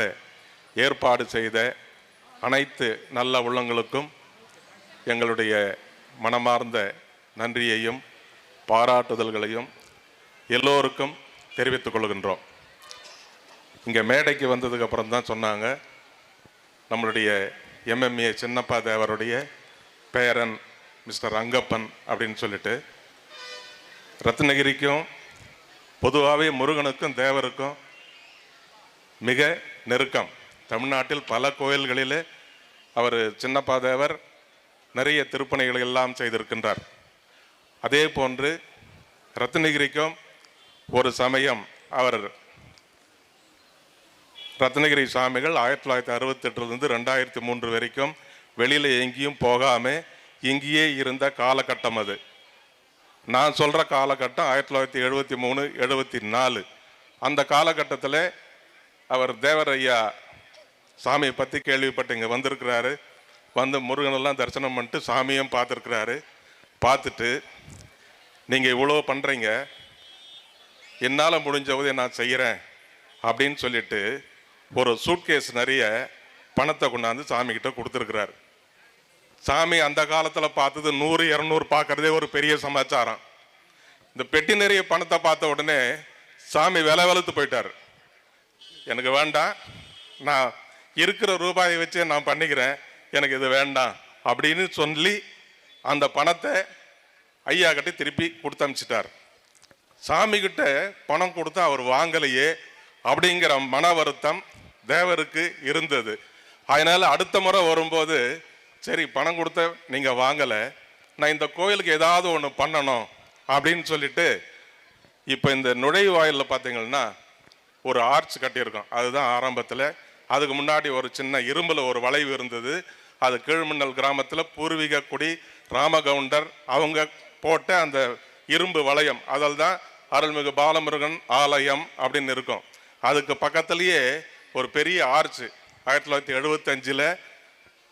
ஏற்பாடு செய்த அனைத்து நல்ல உள்ளங்களுக்கும் எங்களுடைய மனமார்ந்த நன்றியையும் பாராட்டுதல்களையும் எல்லோருக்கும் தெரிவித்துக் கொள்கின்றோம். இங்கே மேடைக்கு வந்ததுக்கு அப்புறம் தான் சொன்னாங்க, நம்மளுடைய எம்எம்ஏ சின்னப்பா தேவருடைய பேரன் மிஸ்டர் ரங்கப்பன் அப்படின்னு சொல்லிட்டு. ரத்னகிரிக்கும் பொதுவாகவே முருகனுக்கும் தேவருக்கும் மிக நெருக்கம். தமிழ்நாட்டில் பல கோயில்களிலே அவர் சின்னப்பா தேவர் நிறைய திருப்பணிகளை எல்லாம் செய்திருக்கின்றார். அதே போன்று ரத்னகிரிக்கும் ஒரு சமயம் அவர் ரத்னகிரி சுவாமிகள் 1968 2003 வரைக்கும் வெளியில் எங்கேயும் போகாமல் இங்கேயே இருந்த காலகட்டம் அது. நான் சொல்கிற காலகட்டம் 1973 74. அந்த காலகட்டத்தில் அவர் தேவர் ஐயா சாமியை பற்றி கேள்விப்பட்டு இங்கே வந்திருக்கிறாரு. வந்து முருகனெல்லாம் தரிசனம் பண்ணிட்டு சாமியும் பார்த்துருக்கிறாரு. பார்த்துட்டு நீங்கள் இவ்வளோ பண்ணுறீங்க, என்னால் முடிஞ்ச உதவியை நான் செய்கிறேன் அப்படின்னு சொல்லிட்டு ஒரு சூட்கேஸ் நிறைய பணத்தை கொண்டாந்து சாமிக்கிட்ட கொடுத்துருக்கிறார். சாமி அந்த காலத்தில் பார்த்தது 100 200 பார்க்குறதே ஒரு பெரிய சமாச்சாரம். இந்த பெட்டி நிறைய பணத்தை பார்த்த உடனே சாமி வெளுத்து போயிட்டார். எனக்கு வேண்டாம், நான் இருக்கிற ரூபாயை வச்சே நான் பண்ணிக்கிறேன், எனக்கு இது வேண்டாம் அப்படின்னு சொல்லி அந்த பணத்தை ஐயா கிட்ட திருப்பி கொடுத்து அனுப்பிச்சிட்டார். சாமிக்கிட்ட பணம் கொடுத்து அவர் வாங்கலையே அப்படிங்கிற மன வருத்தம் தேவருக்கு இருந்தது. அதனால் அடுத்த முறை வரும்போது, சரி பணம் கொடுத்த நீங்கள் வாங்கலை, நான் இந்த கோயிலுக்கு ஏதாவது ஒன்று பண்ணணும் அப்படின்னு சொல்லிட்டு இப்போ இந்த நுழைவாயிலில் பார்த்தீங்கன்னா ஒரு ஆர்ச் கட்டியிருக்கோம். அதுதான் ஆரம்பத்தில். அதுக்கு முன்னாடி ஒரு சின்ன இரும்பில் ஒரு வளைவு இருந்தது. அது கீழ்மின்னல் கிராமத்தில் பூர்வீக குடி ராமகவுண்டர் அவங்க போட்ட அந்த இரும்பு வளையம், அதில் தான் அருள்மிகு பாலமுருகன் ஆலயம் அப்படின்னு இருக்கும். அதுக்கு பக்கத்துலேயே ஒரு பெரிய ஆர்ச்சு 1975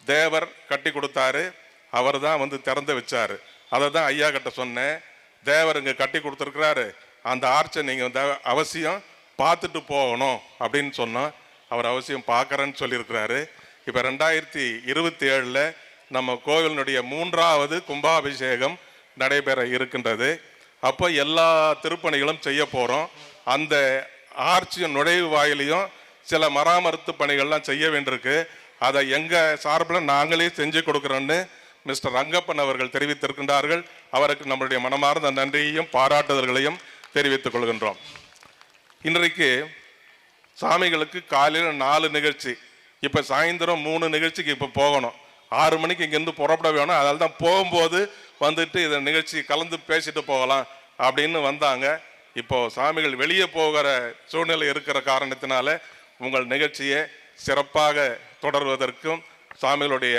தேவர் கட்டி கொடுத்தாரு. அவர் தான் வந்து திறந்து வச்சார். அதை தான் ஐயா கிட்ட சொன்னேன், தேவர் இங்கே கட்டி கொடுத்துருக்கிறாரு, அந்த ஆர்ச்சை நீங்கள் அவசியம் பார்த்துட்டு போகணும் அப்படின்னு சொன்னோம். அவர் அவசியம் பார்க்குறேன்னு சொல்லியிருக்கிறாரு. இப்போ 2027 நம்ம கோவிலினுடைய 3வது கும்பாபிஷேகம் நடைபெற இருக்கின்றது. அப்போ எல்லா திருப்பணிகளும் செய்ய போகிறோம். அந்த ஆர்ச்சியும் நுழைவு வாயிலையும் சில மராமத்து பணிகள்லாம் செய்ய வேண்டியிருக்கு. அதை எங்கள் சார்பில் நாங்களே செஞ்சு கொடுக்குறோன்னு மிஸ்டர் ரங்கப்பன் அவர்கள் தெரிவித்திருக்கின்றார்கள். அவருக்கு நம்மளுடைய மனமார்ந்த நன்றியையும் பாராட்டுதல்களையும் தெரிவித்துக் கொள்கின்றோம். இன்றைக்கு சாமிகளுக்கு காலையில் 4 நிகழ்ச்சி, இப்போ சாயந்தரம் 3 நிகழ்ச்சிக்கு இப்போ போகணும். 6 மணிக்கு இங்கேருந்து புறப்பட வேணும். அதனால தான் போகும்போது வந்துட்டு இதை நிகழ்ச்சி கலந்து பேசிட்டு போகலாம் அப்படின்னு வந்தாங்க. இப்போ சாமிகள் வெளியே போகிற சூழ்நிலை இருக்கிற காரணத்தினால உங்கள் நிகழ்ச்சியை சிறப்பாக தொடர்வதற்கும் சாமிகளுடைய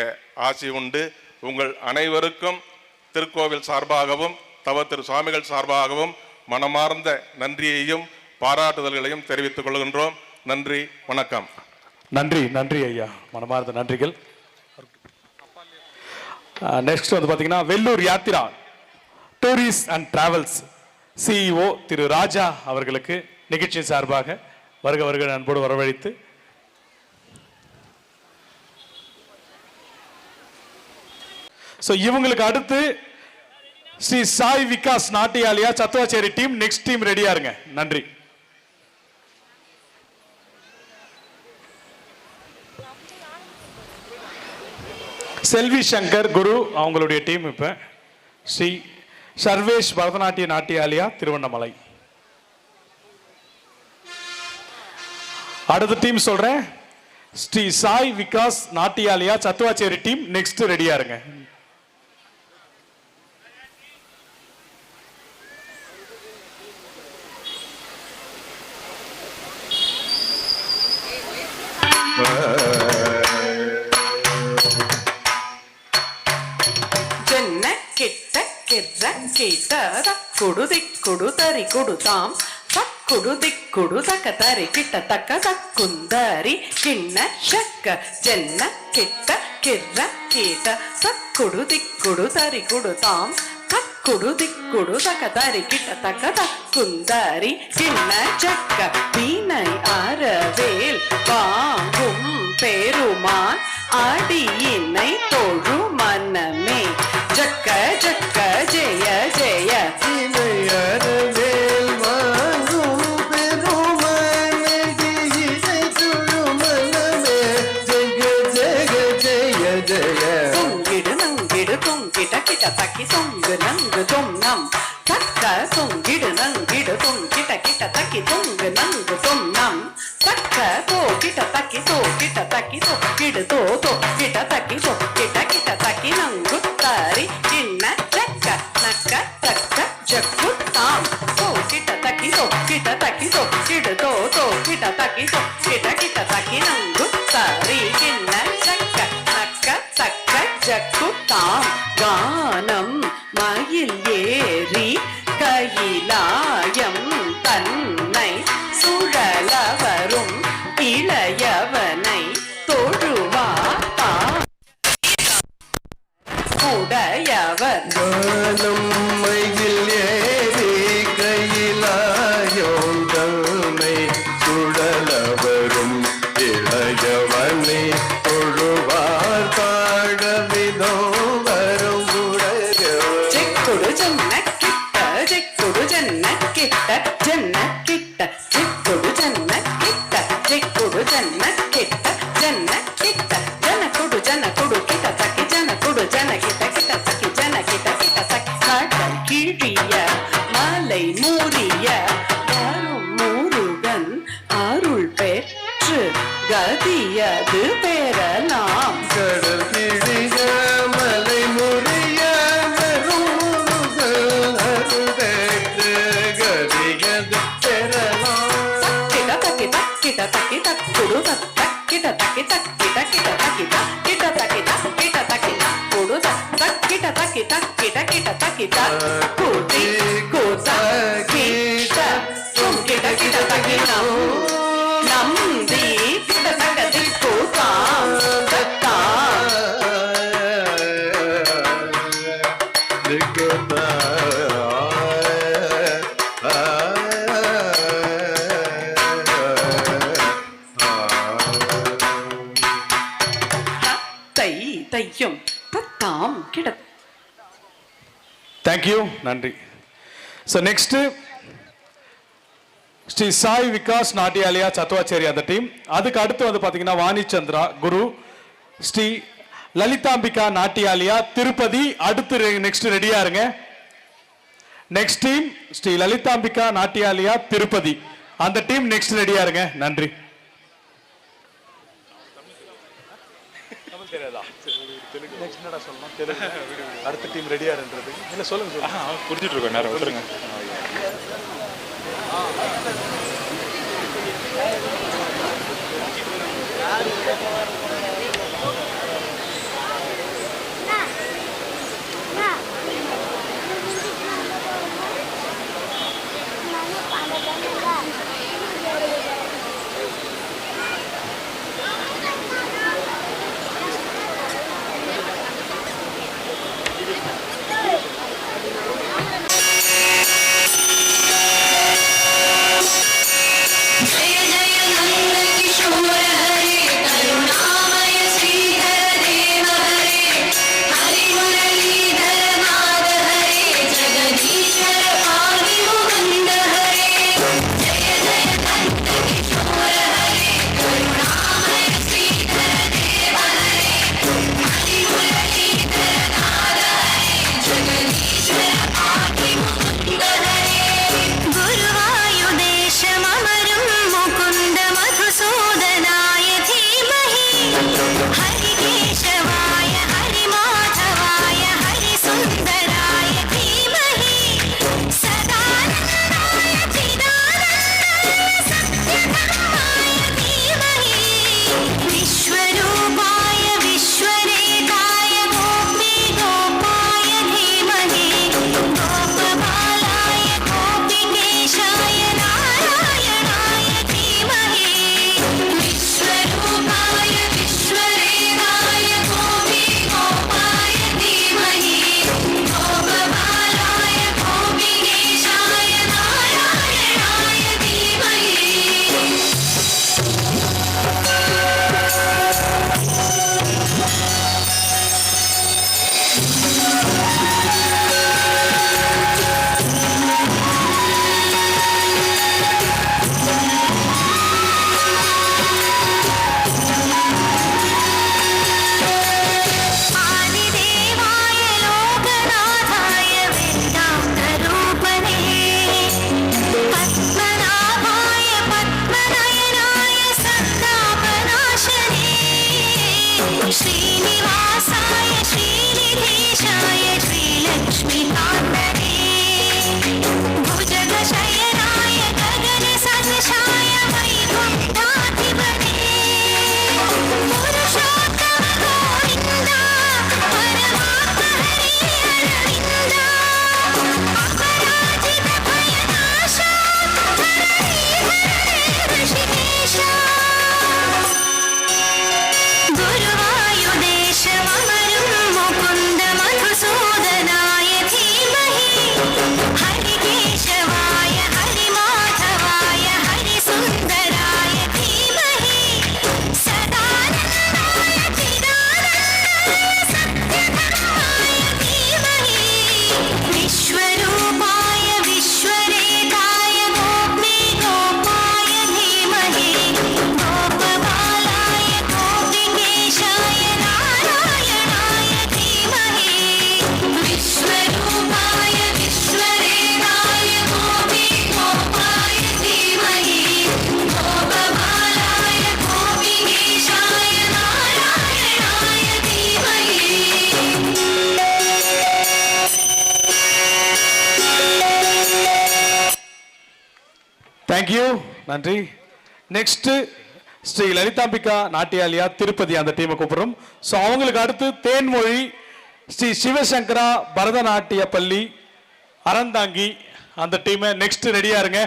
ஆசி உண்டு. உங்கள் அனைவருக்கும் திருக்கோவில் சார்பாகவும் தவ திரு சுவாமிகள் சார்பாகவும் மனமார்ந்த நன்றியையும் பாராட்டுதல்களையும் தெரிவித்துக் கொள்கின்றோம். நன்றி, வணக்கம். நன்றி நன்றி ஐயா, மனமார்ந்த நன்றிகள். நெக்ஸ்ட் வந்து பார்த்தீங்கன்னா Vellore Yatra tourist and travels CEO Thiru Raja அவர்களுக்கு நிகழ்ச்சி சார்பாக வருக வருக அன்போடு வரவழைத்து இவங்களுக்கு அடுத்து Sri Sai Vikas Natyalaya Sathuvachari team next team ரெடியா இருங்க. நன்றி. செல்வி சங்கர் குரு அவங்களுடைய டீம் இப்ப ஸ்ரீ சர்வேஷ் பரதநாட்டிய நாட்டியாலியா திருவண்ணாமலை. அடுத்த டீம் சொல்றேன், ஸ்ரீ சாய் விகாஸ் நாட்டியாலியா சத்துவாச்சேரி டீம் நெக்ஸ்ட் ரெடியா இருங்க. కుడు తరి కుడుతాం తక్కుడు దిక్కుడు తక తరి కిట్ట తక్క తక్కుందరి కిన్న శక్క జన్న కిట్ట కిర్ర కీట తక్కుడు దిక్కుడు తరి కుడుతాం తక్కుడు దిక్కుడు తక తరి కిట్ట తక్క తక్కుందరి కిన్న చక్క வீணை அறவேல் வாங்கும் பெருமான் அடியினை தொழு மனமே ஜக்க ஜக்க ஜெய ஜெய அறவேல் தக்கி தொங்கு நங்கு தொம் நம் தக்க தொங்கிடு நங்கிடு தொங் கிட்ட கிட்ட தக்கி தொங்கு நங்கு தொம் நம் தக்க தோ கிட்ட தக்கி தோ கிட்ட தக்கி தோ கிடு தோ தோ கிட்ட தக்கி தோ கிட்ட கிட்ட தக்கி நங்கு தரி கிண்ண சக்க நக்க தக்க ஜக்கு தாம் தோ கிட்ட தக்கி தோ கிட்ட தக்கி தோ கிடு தோ தோ கிட்ட தக்கி தோ கிட்ட கிட்ட தக்கி நங்கு தரி கிண்ண சக்க நக்க தக்க ஜக்கு தாம் கானம் மயில் ஏறி கையிலாயம் தன்னை சுழல வரும் இளையவனை தொழுவார் உடையவர் கானம் மயில் ஏறி கையிலாயம் தன்னை சுழல வரும் இளையவனை தொழுவார் தாழவிதோ வரும் உடையவர் செக்குடு ஜன்ன கிட்ட செக்குடு ஜன்ன கிட்ட ஜன்ன கிட்ட செக்குடு ஜன்ன கிட்ட செக்குடு ஜன்ன கிட்ட ஜன்ன கிட்ட ஜனக்குடு ஜனக்குடு கிட்ட தக்கி ஜனக்குடு ஜன கிட்ட கிட்ட தக்கி ஜன கிட்ட கிட்ட தக்கி காட்டல் கிழிய மலை மூறிய வரும் முருகன் அருள் பெற்று கதியது பெறலாம் கடல் கிழிய மலை முறிய வரும் முருகன் அருள் பெற்று கதியது பெறலாம் கிட்ட தக்கி தக்கிட்ட தக்கி தக்குடு தக்கிட்ட தக்கி தக்கிட்ட கிட்ட தக்கி தக்கிட்ட தக்கி தக்கிட்ட தக்கி தக்குடு தக்கிட்ட தக்கி தக்கிட்ட கிட்ட தக்கி தக்குடி கூத்த கிட்ட கிட்ட கிட்ட தக்கி நம்பி கிட்ட தக்கதி கூத்தாம் தத்தா தை தையும் தத்தாம் கிட தேங்க்யூ, நன்றி. ஸோ நெக்ஸ்ட்டு ஸ்ரீ சாய் விகாஸ் நாட்டியாலயா சத்துவாச்சேரி அந்த டீம். அதுக்கு அடுத்து வந்து பார்த்தீங்கன்னா வாணி சந்திரா குரு, ஸ்ரீ லலிதாம்பிகா நாட்டியாலயா திருப்பதி. அடுத்து நெக்ஸ்ட் ரெடியா இருங்க. நெக்ஸ்ட் டீம் ஸ்ரீ லலிதாம்பிகா நாட்டியாலயா திருப்பதி அந்த டீம் நெக்ஸ்ட் ரெடியா இருங்க. நன்றி. அடுத்த டீம் ரெடியா இருந்தது என்ன சொல்லுங்க. புரிஞ்சுட்டு இருக்கோம் நேரம் விட்டுருங்க. जय जय नंद किशोर हरे करुणा தேங்க்யூ, நன்றி. நெக்ஸ்ட் ஸ்ரீ லலிதாம்பிகா நாட்டியாலியா திருப்பதி அந்த டீமை கூப்பிடுறோம். ஸோ அவங்களுக்கு அடுத்து தேன்மொழி ஸ்ரீ சிவசங்கரா பரதநாட்டிய பள்ளி அறந்தாங்கி அந்த டீமை நெக்ஸ்ட் ரெடியா இருங்க.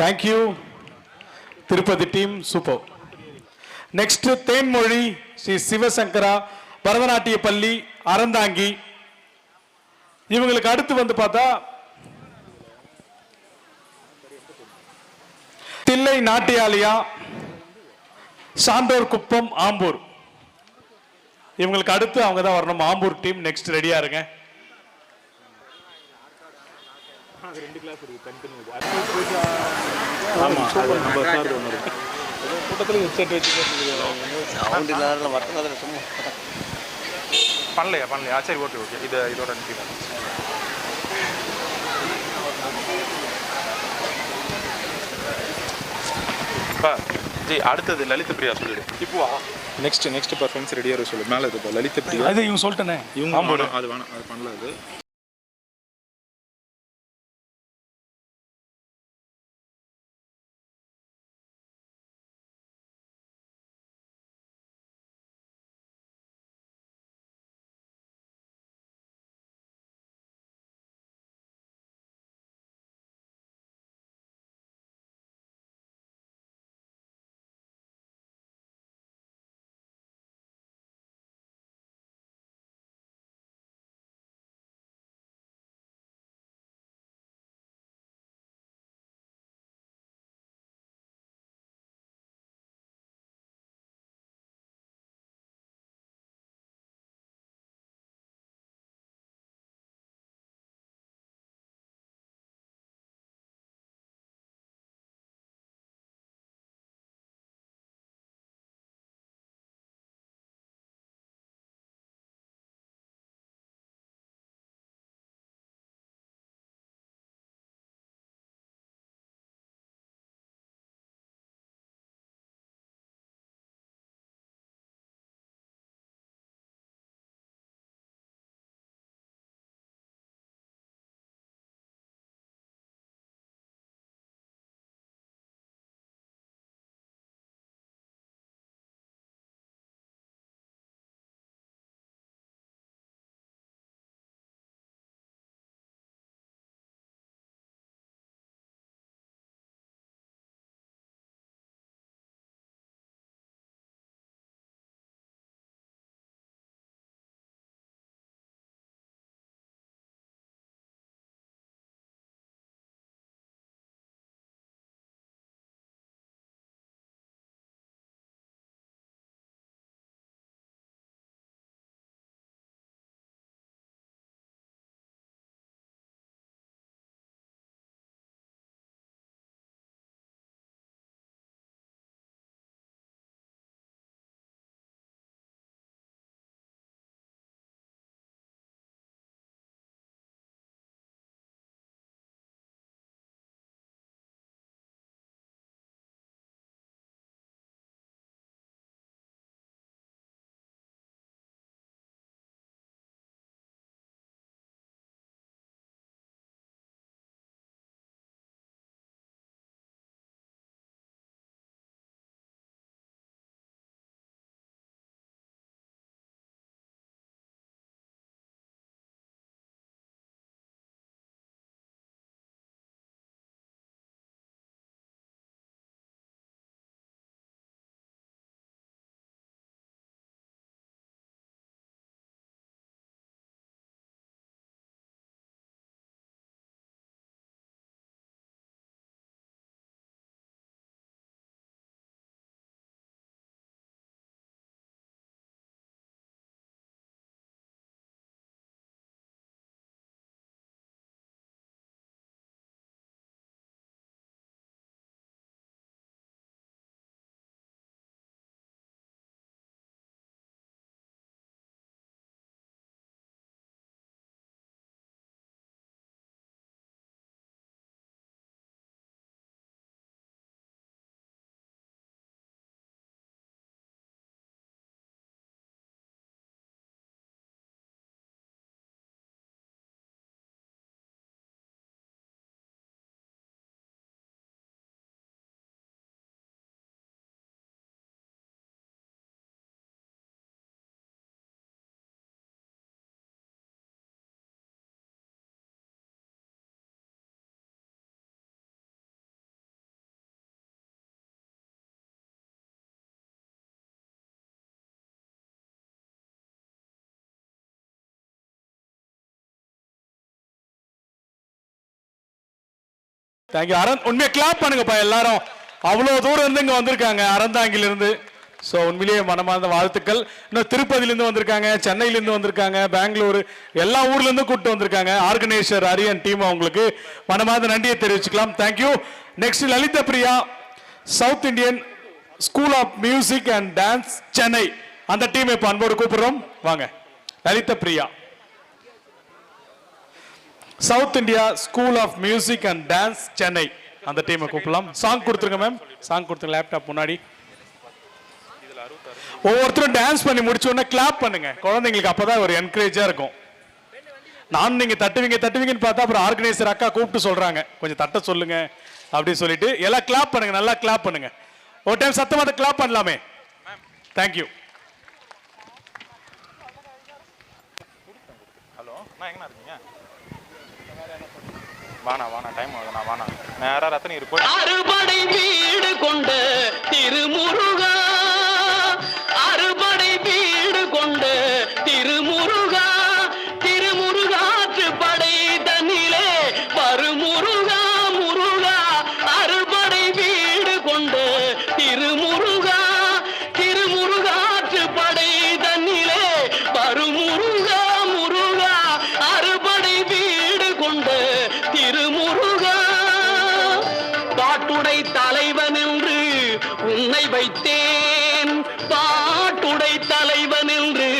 Thank you Tirupati team, super. Next Thenmozhi Sri Sivasankara பரதநாட்டிய பள்ளி அறந்தாங்கி. இவங்களுக்கு அடுத்து வந்து பார்த்தா தில்லை நாட்டியாலயா சான்றோர் குப்பம் ஆம்பூர். இவங்களுக்கு அடுத்து அவங்க தான் வரணும். ஆம்பூர் டீம் நெக்ஸ்ட் ரெடியா இருங்க. பண்ணலையா சரி, ஓகே இதோட ஜி அடுத்தது லலித பிரியா சொல்லிடு. இப்போ நெக்ஸ்ட் பர்ஃபார்மன்ஸ் ரெடியாக சொல்லு. மேலே இது லலித பிரியா, அது இவங்க சொல்லிட்டேனே, இவங்க அது வேணாம், அது பண்ணல. அது தேங்க்யூ அரண். உண்மையை கிளாப் பண்ணுங்கப்பா எல்லாரும். அவ்வளோ தூரம் இருந்து இங்கே வந்திருக்காங்க அறந்தாங்கிலிருந்து. ஸோ உண்மையிலேயே மனமார்ந்த வாழ்த்துக்கள். இன்னும் திருப்பதியிலேருந்து வந்திருக்காங்க, சென்னையிலேருந்து வந்திருக்காங்க, பெங்களூர், எல்லா ஊர்லேருந்து கூப்பிட்டு வந்திருக்காங்க. ஆர்கனைசர் அரியன் டீம் அவங்களுக்கு மனமார்ந்த நன்றியை தெரிவிச்சுக்கலாம். Thank you. Next Lalitha Priya, south Indian school of music and dance Chennai. அந்த டீம் இப்போ அன்போடு கூப்பிடுறோம். வாங்க Lalitha Priya, south India school of music and dance Chennai. அந்த டீமை கூப்பிடலாம். சாங் கொடுத்துருங்க மேம். சாங் கொடுத்துருங்க. லேப்டாப் முன்னாடி. ஒவ்வொருத்தரும் டான்ஸ் பண்ணி முடிச்ச உடனே கிளாப் பண்ணுங்க குழந்தைங்களுக்கு. அப்பதான் ஒரு என்கரேஜா இருக்கும். நான் நீங்க தட்டுவீங்கன்னு பார்த்தா அப்புறம் ஆர்கனைசர் அக்கா கூப்பிட்டு சொல்றாங்க கொஞ்சம் தட்ட சொல்லுங்க அப்படின்னு சொல்லிட்டு எல்லாம் கிளாப் பண்ணுங்க. நல்லா கிளாப் பண்ணுங்க. ஒரு டைம் சத்தமா கிளாப் பண்ணலாமே. தேங்க்யூ. ஹலோ, நான் எங்க இருக்கீங்க? வானா டைம் ஆகுது. நான் வானா நேரா ரத்தனி இருக்கு. அறுபடை வீடு கொண்ட திருமுருகா, அறுபடை வீடு கொண்ட திருமுருகா, திருமுருகாற்று படை தன்னிலே வருமுருகா முருகா, அறுபடை வீடு கொண்ட திருமுருகா, திருமுருகாற்று படை தன்னிலே வருமுருகா முருகா, அறுபடை வீடு கொண்ட திருமுருகா. பாட்டுடை தலைவன் என்று உன்னை வைத்தேன், பாட்டுடை தலைவன் என்று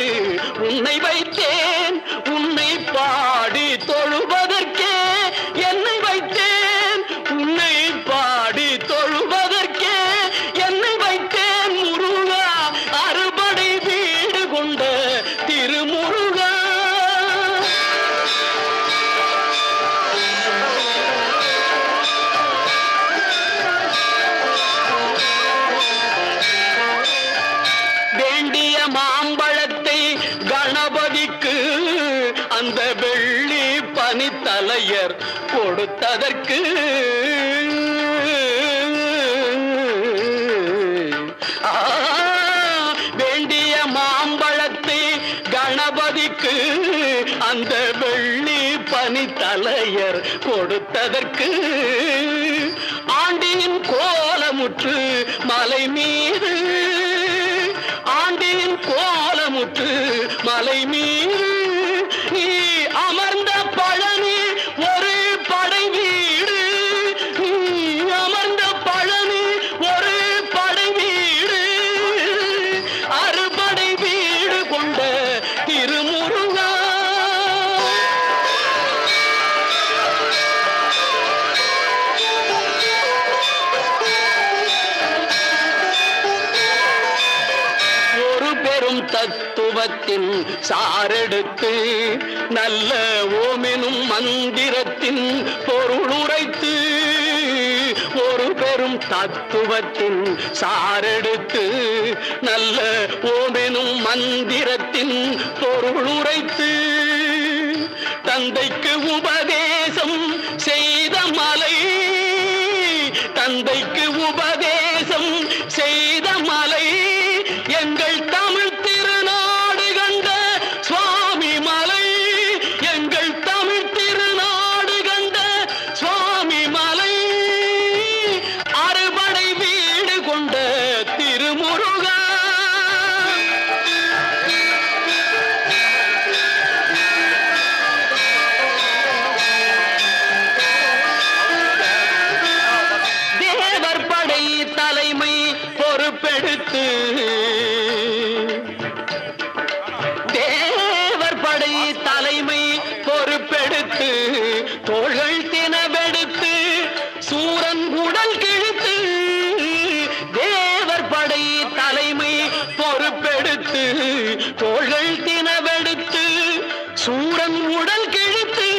உன்னை வைத்தேன், உன்னை பாடி தொழுவதற்கே என்னை வைத்தேன், உன்னை பாடி தொழுவதற்கே என்னை வைத்தேன் முருகா, அறுபடை வீடு கொண்ட திருமுருகா. வேண்டிய மாம்பழத்தை கணபதிக்கு அந்த வெள்ளி பனித்தலையர் கொடுத்ததற்கு, வேண்டிய மாம்பழத்தை கணபதிக்கு அந்த வெள்ளி பனித்தலையர் கொடுத்ததற்கு, ஆண்டியின் கோலமுற்று மலை மீது, ஆண்டியின் கோலமுற்று மலை மீது நீ அமர்ந்த பழனி ஒரு படை வீடு, நீ அமர்ந்த பழனி ஒரு படை வீடு, அறுபடை வீடு கொண்ட திருமுருகா. தத்துவத்தின் சாரெடுத்து நல்ல ஓமெனும் மந்திரத்தின் பொருள் உரைத்து, ஒரு பெரும் தத்துவத்தின் சாரெடுத்து நல்ல ஓமெனும் மந்திரத்தின் பொருள் உரைத்து, தந்தைக்கு உபதேசம் செய்த மலை, தந்தைக்கு உபதேசம் செய்த மலை, எங்கள் தமிழ் திருநாடு கண்ட சுவாமி மலை, எங்கள் தமிழ் திருநாடு கண்ட சுவாமி மலை, அறுபடை வீடு கொண்ட திருமுருகா. தேவர் படை தலைமை பொறுப்பெடுத்து, தேவர் படை தலைமை பொறுப்பெடுத்து, தோள்கள் தினவெடுத்து சூரன் உடல் கிழித்து, தேவர் படை தலைமை பொறுப்பெடுத்து, தோள்கள் தினவெடுத்து சூரன் உடல் கிழித்து,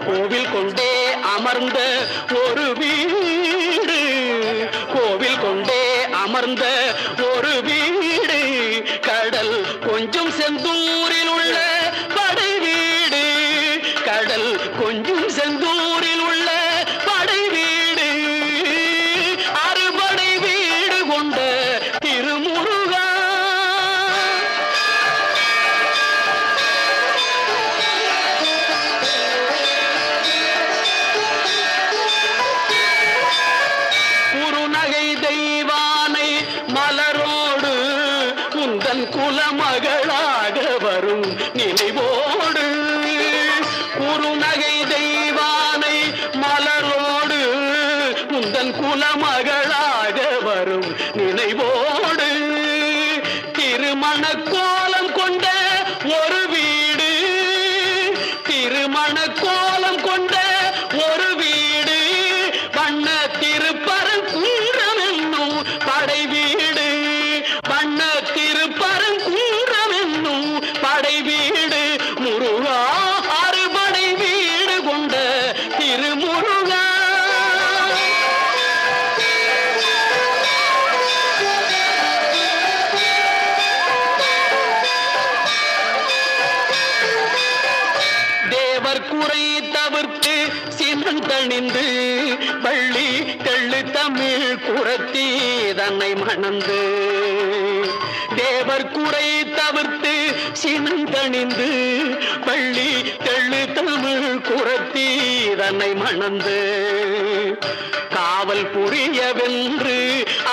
கோவில் கொண்டே அமர்ந்த ஒரு வீடு, கோவில் கொண்டே அமர்ந்த ஒரு வீடு, கடல் கொஞ்சம் செந்தூரில் உள்ள படை வீடு, கடல் கொஞ்சம் செந்தூரில் உள்ள படை வீடு, அறுபடை வீடு கொண்ட திருமுருகா. நினைவோடு குறுநகை தெய்வானை மலரோடு முந்தன் குலமகளாக வரும் நினைவோடு திருமண கோலம் கொண்ட ஒரு வீடு திருமண கோலம் கொண்ட ஒரு வீடு வண்ண திருப்பரங்குன்றம் என்னும் படை வீடு வண்ண திருப்பரங்குன்றம் என்னும் படை வீடு முருகா அறுபடை வீடு கொண்ட திருமுருகா தேவர் குறை தவிர்த்து சினந்தணிந்து வள்ளி தெள்ளு தமிழ் குரத்தி தன்னை மணந்து தேவர் குறை தவிர்த்து சினந்தணிந்து வள்ளி தெள்ளு தமிழ் குரத்தி தன்னை மணந்து காவல் புரியவென்று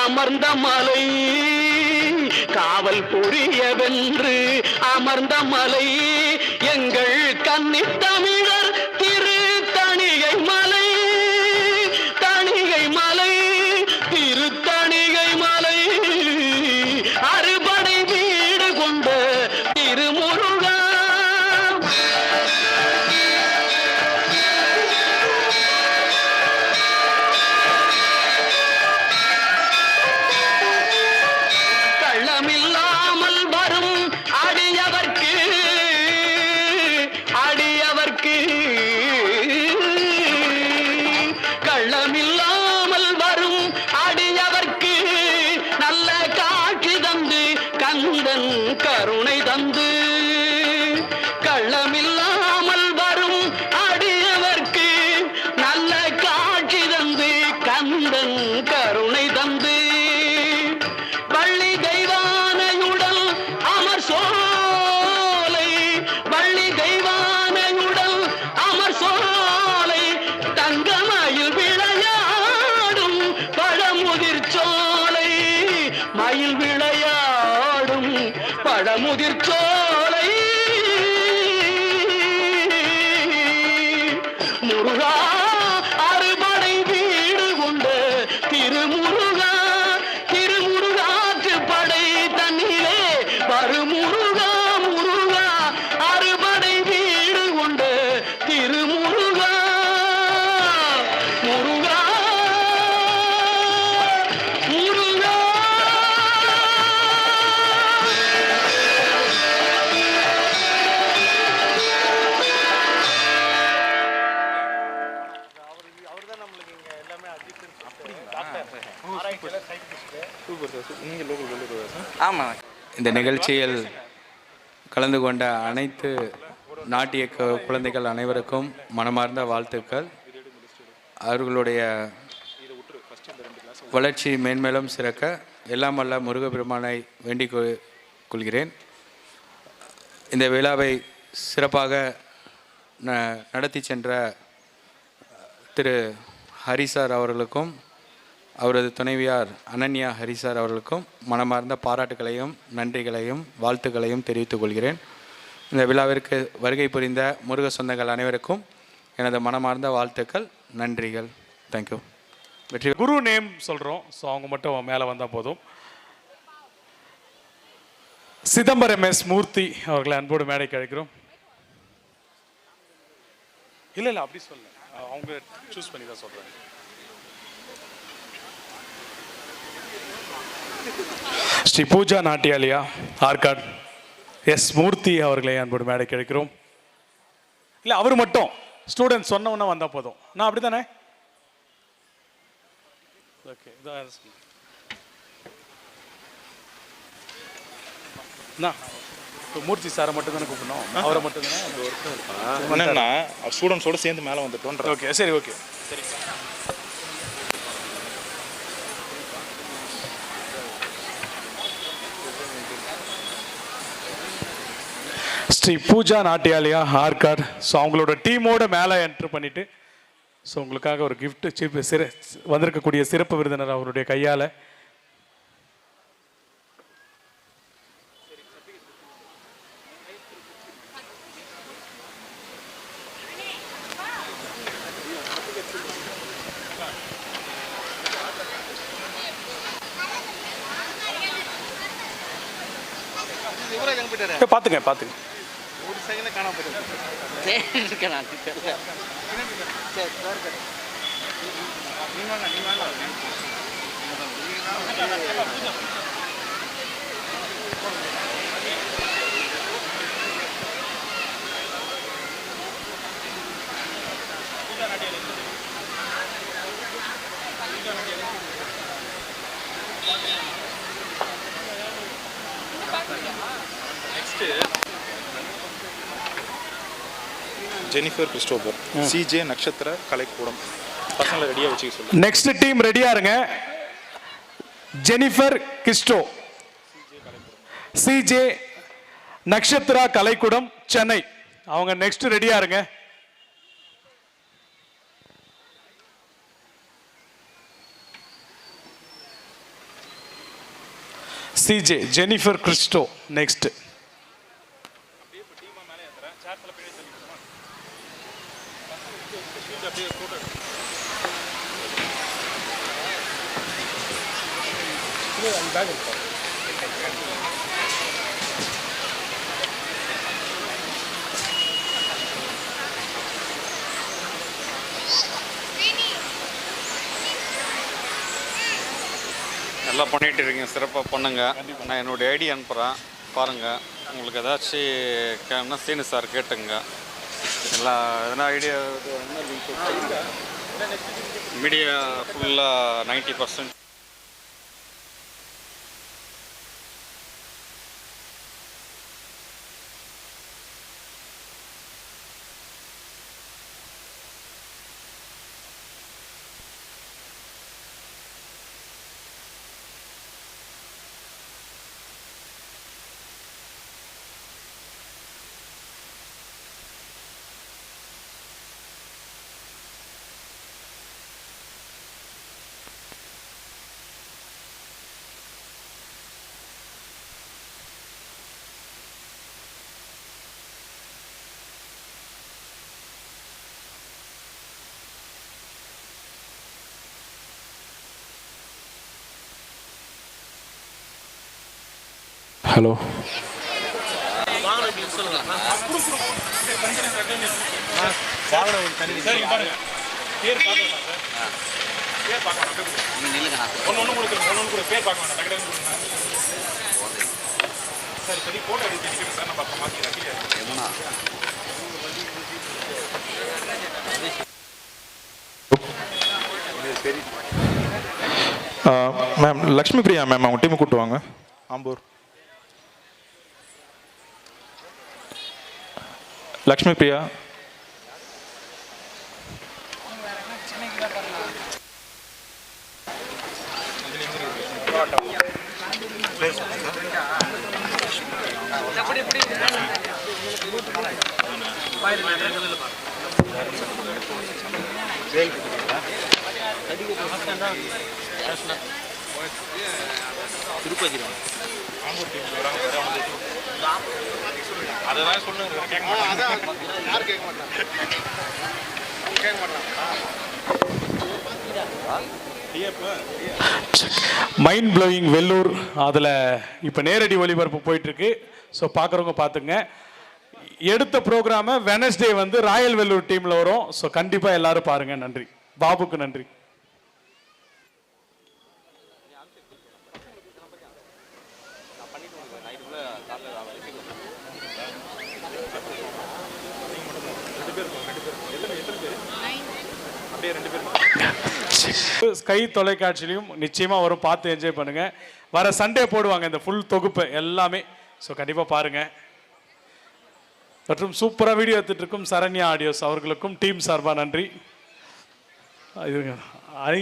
அமர்ந்த மலை காவல் புரியவென்று அமர்ந்த மலை எங்கள் கன்னித் தமிழர் திரு தணிகை மலை தணிகை மலை திரு தணிகை மலை அறுபடை வீடு கொண்ட திருமுருகா கள்ளமில்லாமல் வரும் அடியவர்க்கு கள்ளமில்லாமல் வரும் அடியவர்க்கு நல்ல காட்சி தந்து கந்தன் கருணை தந்து கள்ளமில்லாமல் வரும் அடியவர்க்கு நல்ல காட்சி தந்து கந்தன் கருணை தந்து வள்ளி தெய்வானையுடல் அமர் சோலை வள்ளி தெய்வானையுடல் அமர் சோலை தங்கமயில் விளையாடும் பழமுதிர் சோலை மயில் விளையாடும் பழமுதிர் சோலை முருகா அறுபடை வீடு கொண்ட திருமுருகா திருமுருகாற்று படை தன்னிலே வருமுருகா முருகா அறுபடை வீடு கொண்ட திருமுருகா முருகா முருகா ஆமாம். இந்த நிகழ்ச்சியில் கலந்து கொண்ட அனைத்து நாட்டிய குழந்தைகள் அனைவருக்கும் மனமார்ந்த வாழ்த்துக்கள். அவர்களுடைய வளர்ச்சி மேன்மேலும் சிறக்க எல்லாம் வல்ல முருகப்பெருமானை வேண்டிக் கொள்கிறேன். இந்த விழாவை சிறப்பாக நடத்தி சென்ற திரு ஹரிசார் அவர்களுக்கும் அவரது துணைவியார் அனன்யா ஹரிசார் அவர்களுக்கும் மனமார்ந்த பாராட்டுகளையும் நன்றிகளையும் வாழ்த்துக்களையும் தெரிவித்துக் கொள்கிறேன். இந்த விழாவிற்கு வருகை புரிந்த முருக சொந்தங்கள் அனைவருக்கும் எனது மனமார்ந்த வாழ்த்துக்கள், நன்றிகள். தேங்க்யூ. வெற்றி. குரு நேம் சொல்கிறோம், ஸோ அவங்க மட்டும் மேலே வந்தால் போதும். சிதம்பரம் எஸ் மூர்த்தி அவர்களை அன்போடு மேடைக்கு அழைக்கிறோம். இல்லை அப்படி சொல்ல, அவங்க சூஸ் பண்ணி தான் சொல்கிறாங்க. ஸ்ரீ பூஜா நாட்டியாலயா ஆர்காட் எஸ் மூர்த்தி அவர்களை அன்போடு மேடைக்கு அழைக்கிறோம். இல்லை அவர் மட்டும் ஸ்டூடெண்ட் சொன்னவொன்னே வந்தால் போதும். நான் அப்படி தானே? ஓகே. மூர்த்தி சாரை மட்டும் தானே கூப்பிடணும், அவரை மட்டும் தானே ஸ்டூடெண்ட்ஸோட சேர்ந்து மேலே வந்துட்டோம். ஓகே சரி, ஓகே சரி. ஸ்ரீ பூஜா நாட்டியாலயா ஆர்காட், ஸோ அவங்களோட டீமோட மேலே என்ட்ரு பண்ணிவிட்டு, ஸோ உங்களுக்காக ஒரு கிஃப்ட் வந்திருக்கக்கூடிய சிறப்பு விருந்தினர் அவருடைய கையால் பார்த்துங்க பார்த்துங்க. ஒரு செகண்ட் காணாம போயிட்டு இருக்கேன் நான் தெரியல. சரி நீ வாங்க. ஜெனிஃபர் கிறிஸ்டோபர், சிஜே நட்சத்திர கலைக்கூடம். பசங்களை ரெடியாக வச்சுக்க சொல்லு. நெக்ஸ்ட் டீம் ரெடியா இருங்க. Jennifer Christo, CJ Natchathira Kalaikoodam, Chennai. அவங்க நெக்ஸ்ட் ரெடியா இருங்க. CJ, Jennifer Christo next. நல்லா பண்ணிகிட்டு இருக்கீங்க, சிறப்பாக பண்ணுங்க. நான் என்னுடைய ஐடி அனுப்புகிறேன் பாருங்கள். உங்களுக்கு ஏதாச்சும் சீனு சார் கேட்டுங்க. எல்லாம் எதனா ஐடியா மீடியா ஃபுல்லாக 90%. Hello, ma'am Lakshmi Priya ma'am அவங்க டீமை கூப்பிட்டு வாங்க. ஆம்பூர் லக்ஷ்மி பிரியா. திருப்பதி அதெல்லாம் சொல்லுங்க. யாரும் கேட்க மைண்ட் ப்ளோயிங் வெள்ளூர், அதில் இப்போ நேரடி ஒளிபரப்பு போயிட்டுருக்கு. ஸோ பார்க்குறவங்க பார்த்துங்க. எடுத்த ப்ரோக்ராமை வெனஸ்டே வந்து ராயல் வெள்ளூர் டீமில் வரும். ஸோ கண்டிப்பாக எல்லாரும் பாருங்கள். நன்றி. பாபுக்கு நன்றி. ஸ்கை தொலைக்காட்சியிலையும் நிச்சயமாக வரும், பார்த்து என்ஜாய் பண்ணுங்கள். வர சண்டே போடுவாங்க இந்த ஃபுல் தொகுப்பு எல்லாமே. ஸோ கண்டிப்பாக பாருங்கள். மற்றும் சூப்பராக வீடியோ எடுத்துகிட்டு இருக்கும் சரண்யா ஆடியோஸ் அவர்களுக்கும் டீம் சார்பாக நன்றி.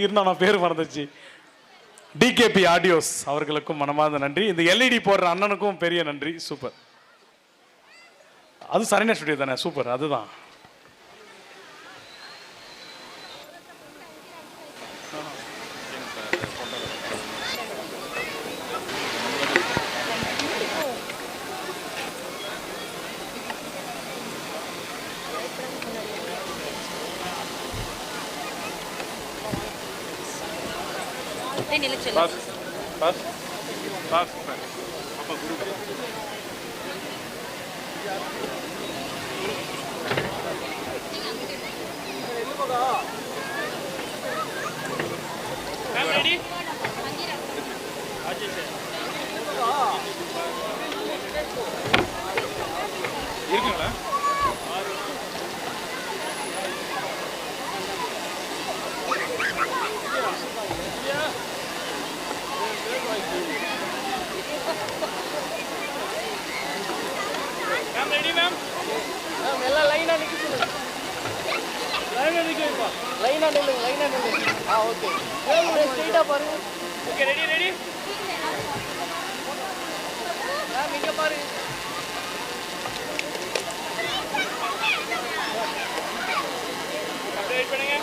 இருந்தால் நான் பேர் மறந்துச்சு. டிகேபி ஆடியோஸ் அவர்களுக்கும் மனமார்ந்த நன்றி. இந்த எல்இடி போடுற அண்ணனுக்கும் பெரிய நன்றி. சூப்பர். அது சரண்யா ஸ்டுடியோ தானே? சூப்பர். அதுதான். இருக்குங்களா? எல்லாம் லைனா நிக்க சொல்லுங்க. லைனா நிக்க வைப்பா. லைனா நில்லுங்க. ஓகே. அப்படியே ஸ்ட்ரைட்டா பாருங்க. Okay ready. இங்க பாரு. அப்படியே வெயிட் பண்ணுங்க.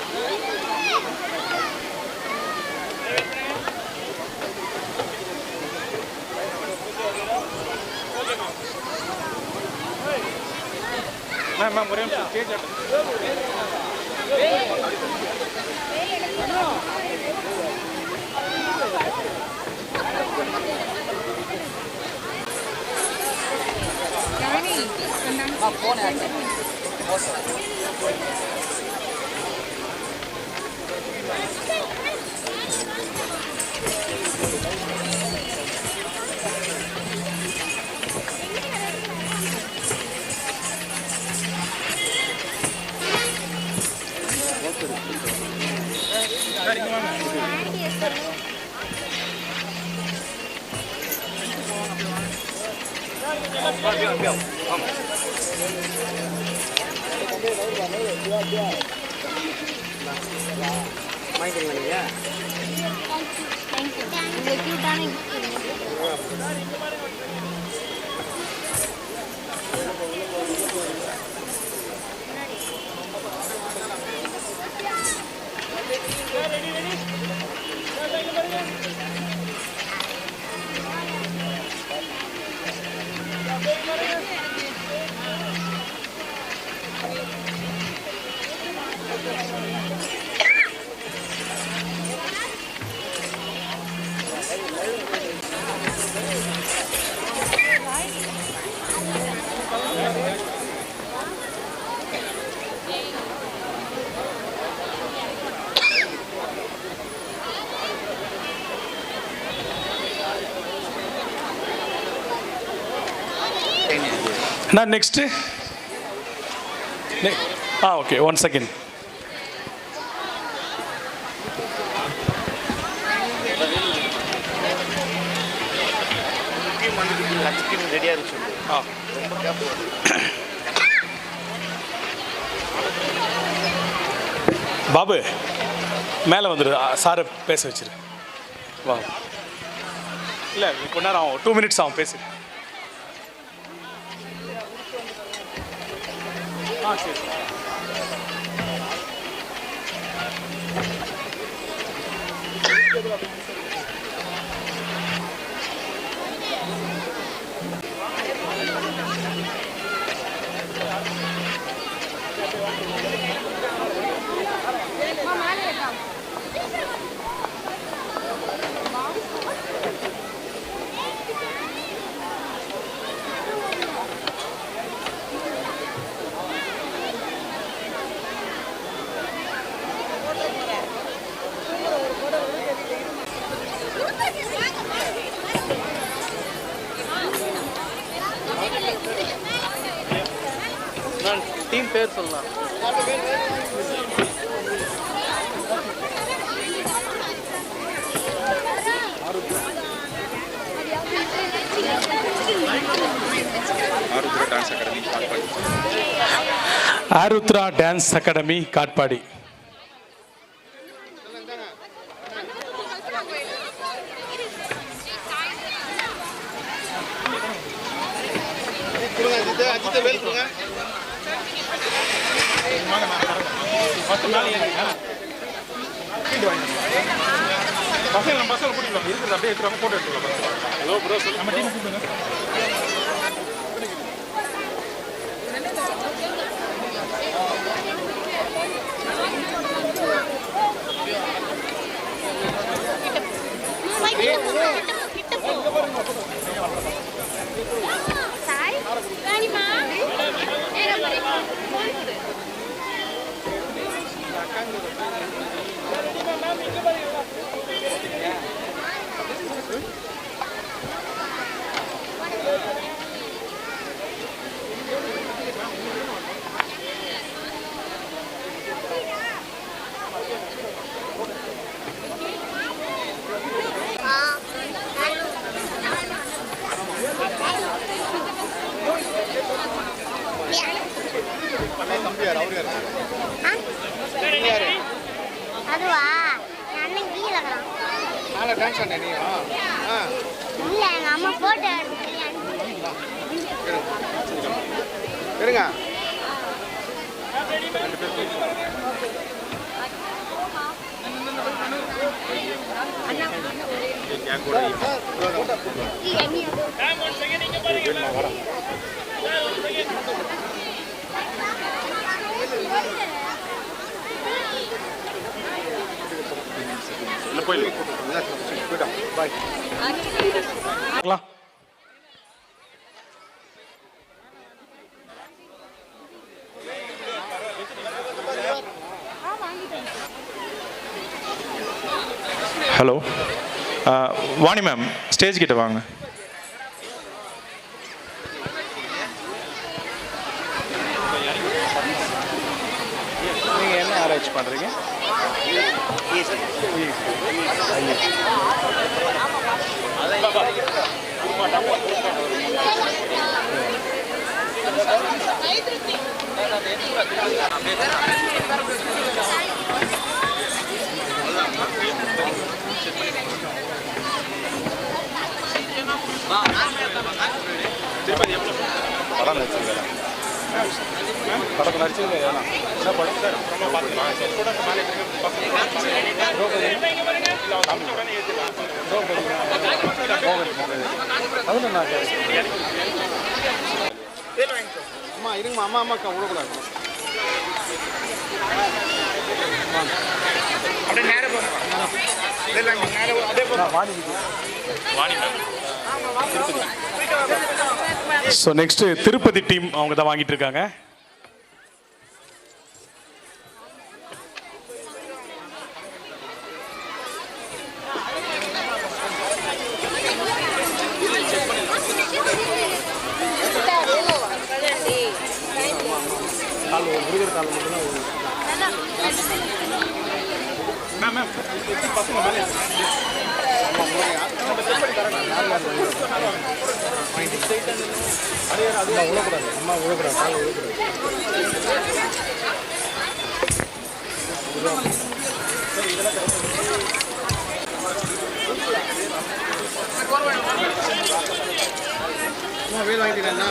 மேம் ஒரே நிமிஷம் ஸ்டேஜ் நான் நெக்ஸ்ட்டு ஓகே 1 செகண்ட். ரெடியா இருக்கு. பாபு மேலே வந்துடு, சாரை பேச வச்சிரு. வா இல்லை கொஞ்ச நேரம் ஆகும், 2 மினிட்ஸ் ஆகும் பேசு. சரி. டீம் பேர் சொல்லலாம். Arudra dance academy Katpadi. பசங்க கூட்டிட்டு இருக்கிறது அப்படியே எடுத்துருவாங்க, போட்டோ எடுத்துக்கலாம். ஹலோ ப்ரோ, நம்ம டீம் கூப்பிடுங்க. அதுவா அண்ணன் கீழே இருக்கிறான். நாளை டான்ஸ் ஆட நீ இல்ல எங்க அம்மா போட்டோ இருங்க. ஹலோ வாணி மேம் ஸ்டேஜ் கிட்ட வாங்க. நீங்கள் என்ன ஆராய்ச்சி பண்ணுறீங்க? படம் நடிச்சிருக்கேன். படத்தை நடிச்சிருக்கேன். என்ன படம் சார்? அம்மா இருங்கம்மா. அம்மா அம்மாக்கா விடக்கூடாது. அப்படியே நேரம் ஸோ நெக்ஸ்ட் திருப்பதி டீம் அவங்க தான் வாங்கிட்டு இருக்காங்க. அம்மா விடக்கூடாது. கால் விடக்கூடாது. வேல் வாங்கிட்டீங்களா?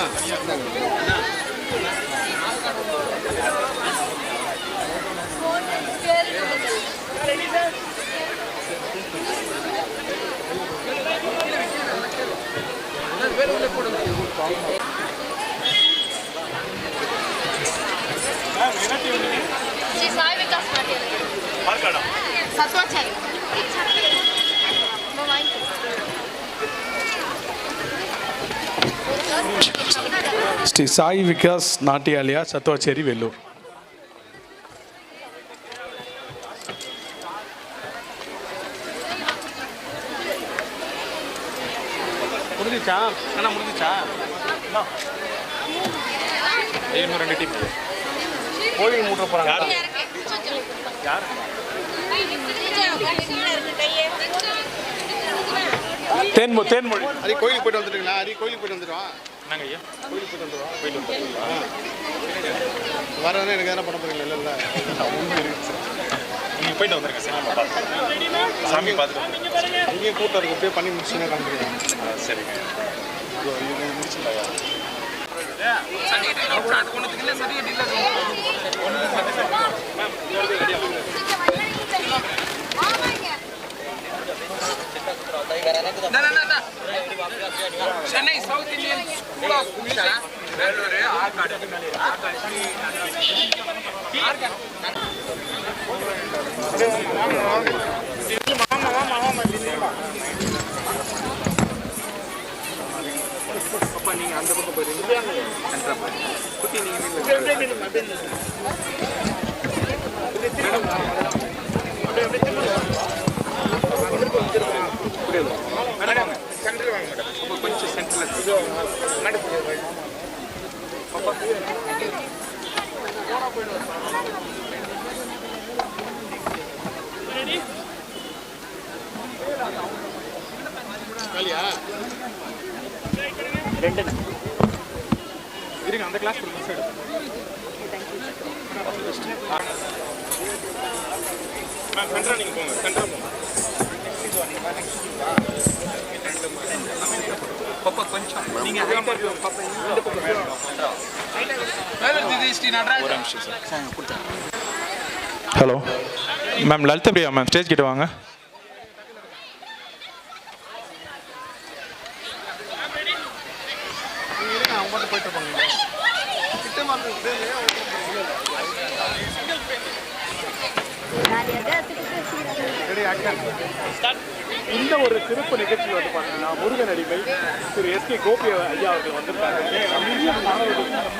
ஸ்ரீ சாய் விகாஸ் நாட்டியாலயா சத்துவாச்சேரி வெள்ளூர். முடிஞ்சிச்சா? அண்ணா முடிஞ்சிச்சா? இன்னும் 2 டீம் கோயில் மூட்ட போகிறாங்க. யார்? தேன்மொழி. அது கோயிலுக்கு போயிட்டு வந்துட்டுங்களா? அது கோயிலுக்கு போயிட்டு வந்துடுவான். நாங்கள் ஐயா கோயிலுக்கு போயிட்டு வந்துடுவான். வரதானே எனக்கு எதனா பண்ண போகிறீங்களா? இல்லை நீங்கள் போயிட்டு வந்துருங்க. சினிமா பார்த்து சாமி பார்த்துட்டு இங்கேயும் கூட்டம் இருக்கு. அப்படியே பண்ணி முடிச்சுன்னா காமிக்கிறேன். சரிங்க. இது முடிச்சுட்டாயா? Chennai south Indian school of music Vellore Arcot. அப்பா நீங்க அந்த பக்கம் போயிருங்க. குட்டி நீங்க மேடம் சென்டர் வாங்க மேடம். கொஞ்சம் சென்டர்ல மேடம். இருங்க அந்த கிளாஸ் கொடுங்க சார். மேம் சென்டரா நீங்கள் போங்க, சென்டரா போங்க. Hello ma'am, Lalitha Priya ma'am, stage கிட்ட வாங்க. இந்த ஒரு சிறப்பு நிகழ்ச்சி வந்து பார்த்தீங்கன்னா முருகன் அடிமை திரு எஸ்கே கோபி ஐயா அவர்கள் வந்திருக்காங்க.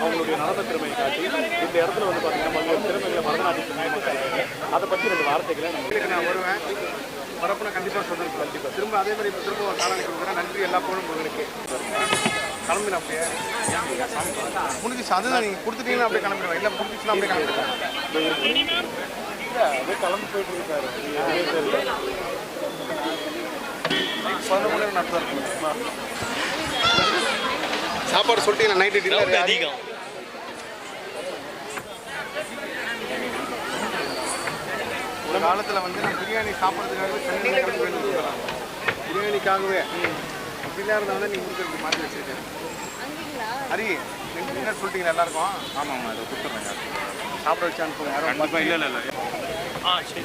அவங்களுடைய நடன திறமையை காட்டி இந்த இடத்துல வந்து பார்த்தீங்கன்னா பல்வேறு திறமைகளை பரதநாட்டிய திறமையை அதை பற்றி 2 வார்த்தைகளை நான் வருவேன், வரப்புனா கண்டிப்பாக சொல்கிறேன். கண்டிப்பாக திரும்ப அதே மாதிரி இப்போ திரும்ப காலம் கொடுக்குறேன். நன்றி எல்லா போலும் முருகனுக்கு. கிளம்பின அப்படியே முடிஞ்சிச்சு. அதுதான் நீங்கள் கொடுத்துட்டீங்கன்னா அப்படியே கிளம்பிடுவேன். இல்லை முடிஞ்சிச்சுன்னா அப்படியே கிளம்பிடுவேன். அப்படியே கலந்து போயிட்டு இருக்காரு. 11 மணி நேரம் நடத்துவார். சாப்பாடு சொல்லிட்டீங்களா? நைட்டு டின்னர் அதிகம். ஒரு காலத்தில் வந்து நான் பிரியாணி சாப்பிட்றதுக்காகவே சென்னையில் கிளம்பி போயிருந்துருக்கலாம். பிரியாணிக்காகவே அப்படிலாம் இருந்தால் வந்து நீங்கள் முடிக்கிறது மாற்றி வச்சுருக்கேன். ஹரி டின்னர் சொல்லிட்டீங்களா எல்லாருக்கும்? ஆமாம், அதை கொடுத்துட்றேங்க. சாப்பிட வச்சு அனுப்புங்க. யாரும் கண்டிப்பாக. இல்லை இல்லை இல்லை. சரி.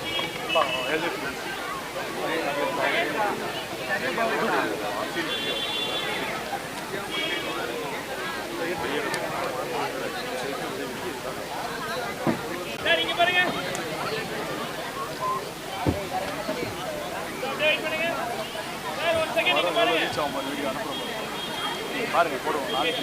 பாருங்க, போடுவோம். நாளைக்கு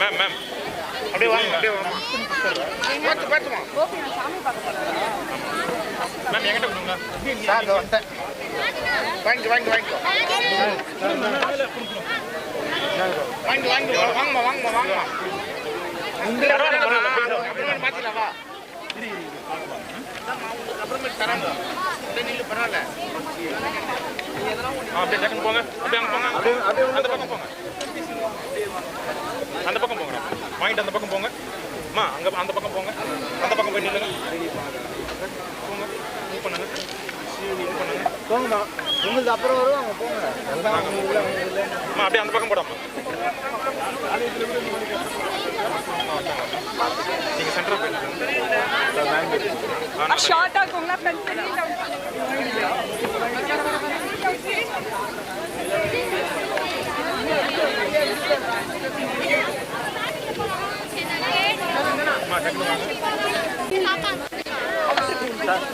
மேம் மேம் அப்படியே வாங்க, அப்படியே வாங்க. மேம் என்கிட்ட கொடுங்க. வாங்கிக்கோ வாங்கிக்கோ வாங்கிக்கோ வாங்கிக்கோ வாங்கம்மா வாங்கம்மா வாங்கம்மா. மாற்றிடவா? அப்புறமேட்டு தராங்க. பரவாயில்ல. அப்படியே டக்குன்னு போங்க. அப்படியே அங்கே போங்க. அந்த பக்கம் போங்க. அந்த பக்கம் போங்க. வாங்கிட்டு அந்த பக்கம் போங்க. அம்மா அங்கே அந்த பக்கம் போங்க. அந்த பக்கம் போய் நில்லுங்க. போங்க. மூவ் பண்ணுங்க. மூவ் பண்ணுங்க. போங்கம்மா. உங்களுக்கு அப்புறம் வருவாங்க. போங்க. அம்மா அப்படியே அந்த பக்கம் போடாமா. நீங்கள் சென்டர் போயிடுங்க. ஷார்ட் ஆகுங்களா ஃப்ரெண்ட்ஸ்?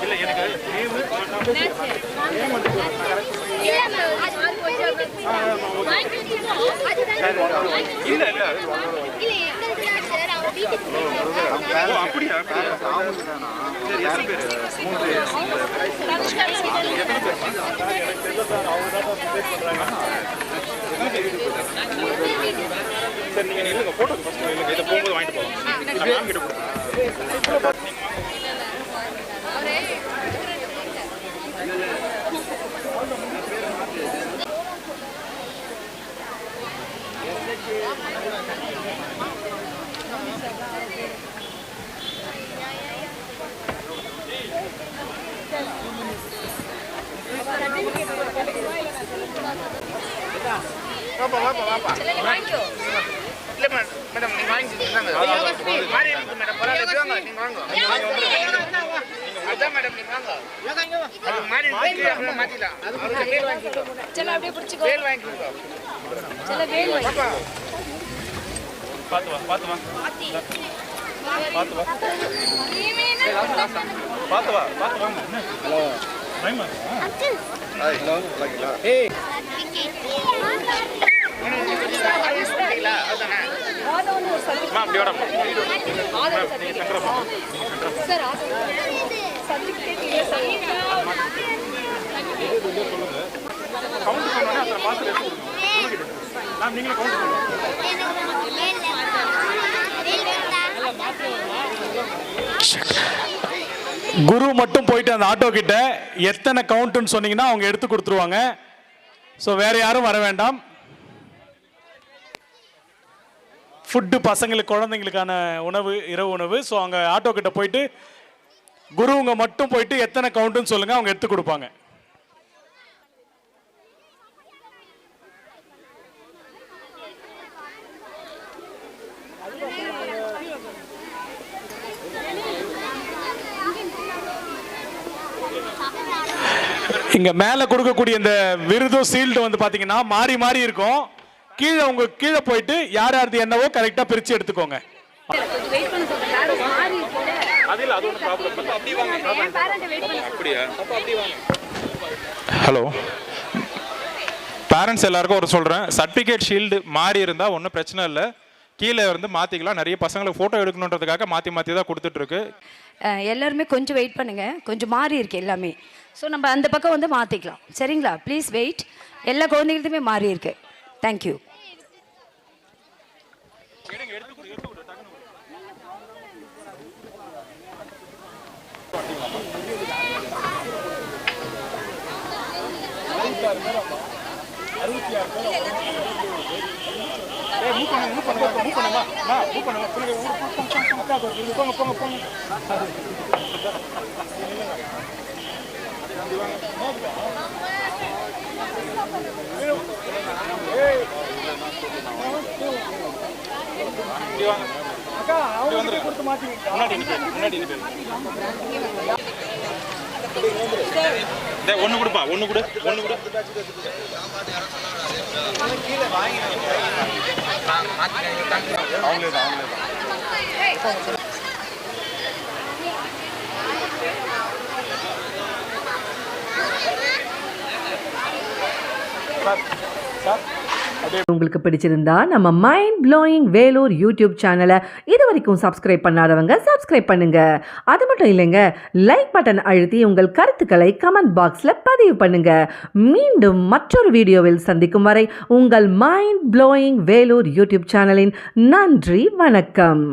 இல்லை எனக்கு இல்லை இல்லை அப்படியா? சரி, எத்தனை பேர்? 3 பேர். எத்தனை பேர்? சரி, நீங்கள் இல்லைங்க, ஃபோட்டோ ஃபஸ்ட்டு இல்லைங்க, இதை போகும்போது வாங்கிட்டு போகலாம். நான் மேம் கிட்ட கொடுக்குறேன். வாப்பா வாப்பா வாப்பா. வாங்கிக்கோ. இல்லை மேடம் நீங்கள் வாங்கிக்கிங்க. மாறி இருக்கு மேடம். பரவாயில்ல, வாங்க நீங்கள் வாங்க. அதான் மேடம் நீங்கள் வாங்க. அது மாறி இருக்கு, அப்புறம் மாற்றிடலாம். பேர் வாங்கிக்கோ. செல்ல அப்படியே பிடிச்சிக்கோ. பேர் வாங்கிக்கோ. செல்ல வேல் வாப்பா. பார்த்து வா, பார்த்து வா, பார்த்து வா, பார்த்து வா, பார்த்து வாங்க. ஹலோ டைமா? ஹலோ லைக்லா. ஏய் அம்மா அப்படி வாடா. நீங்கள் சென்டரா போங்க. சார் சர்டிஃபிகேட் இல்லை சார். சொல்லுங்க. கவுண்ட் சொன்னோடனே அத்தனை பார்சல் எடுத்து கொடுங்க குருக்கிட்ட. மேம் நீங்களே கவுண்ட் பண்ணுங்க. குரு மட்டும் போயிட்டு அந்த ஆட்டோ கிட்ட எத்தனை கவுண்ட்னு சொன்னீங்கன்னா அவங்க எடுத்து கொடுத்துருவாங்க. ஸோ வேற யாரும் வர வேண்டாம். ஃபுட்டு பசங்களுக்கு குழந்தைங்களுக்கான உணவு, இரவு உணவு. ஸோ அங்கே ஆட்டோ கிட்ட போயிட்டு குருவுங்க மட்டும் போயிட்டு எத்தனை கவுண்ட்னு சொல்லுங்க, அவங்க எடுத்து கொடுப்பாங்க. இங்க மேல கொடுக்கக்கூடிய இந்த விருது சீல்டு வந்து பாத்தீங்கன்னா மாறி மாறி இருக்கும். கீழே உங்க கீழே போயிட்டு யார் யாரது என்னவோ கரெக்டா பிரிச்சு எடுத்துக்கோங்க. ஹலோ, பேரண்ட்ஸ் எல்லாருக்கும் ஒரு சொல்கிறேன், சர்டிஃபிகேட் ஷீல்டு மாறி இருந்தால் ஒன்றும் பிரச்சனை இல்லை, கீழே வந்து மாற்றிக்கலாம். நிறைய பசங்களுக்கு ஃபோட்டோ எடுக்கணுன்றதுக்காக மாற்றி மாற்றி தான் கொடுத்துட்ருக்கு. எல்லாருமே கொஞ்சம் வெயிட் பண்ணுங்க, கொஞ்சம் மாறி இருக்கு எல்லாமே. ஸோ நம்ம அந்த பக்கம் வந்து மாற்றிக்கலாம், சரிங்களா? Please wait. எல்லா குழந்தைகளுக்குமே மாறி இருக்கு. தேங்க்யூ. ஒன்று கொடுப்பா, ஒன்று கொடு, ஒன்று கொடு. அவங்களே தான். உங்களுக்கு பிடிச்சிருந்தா நம்ம மைண்ட் ப்ளோயிங் வேலூர் யூடியூப் சேனலை இது வரைக்கும் சப்ஸ்கிரைப் பண்ணாதவங்க சப்ஸ்கிரைப் பண்ணுங்க. அது மட்டும் இல்லைங்க, லைக் பட்டன் அழுத்தி உங்கள் கருத்துக்களை கமெண்ட் பாக்ஸில் பதிவு பண்ணுங்க. மீண்டும் மற்றொரு வீடியோவில் சந்திக்கும் வரை உங்கள் மைண்ட் ப்ளோயிங் வேலூர் யூடியூப் சேனலின் நன்றி, வணக்கம்.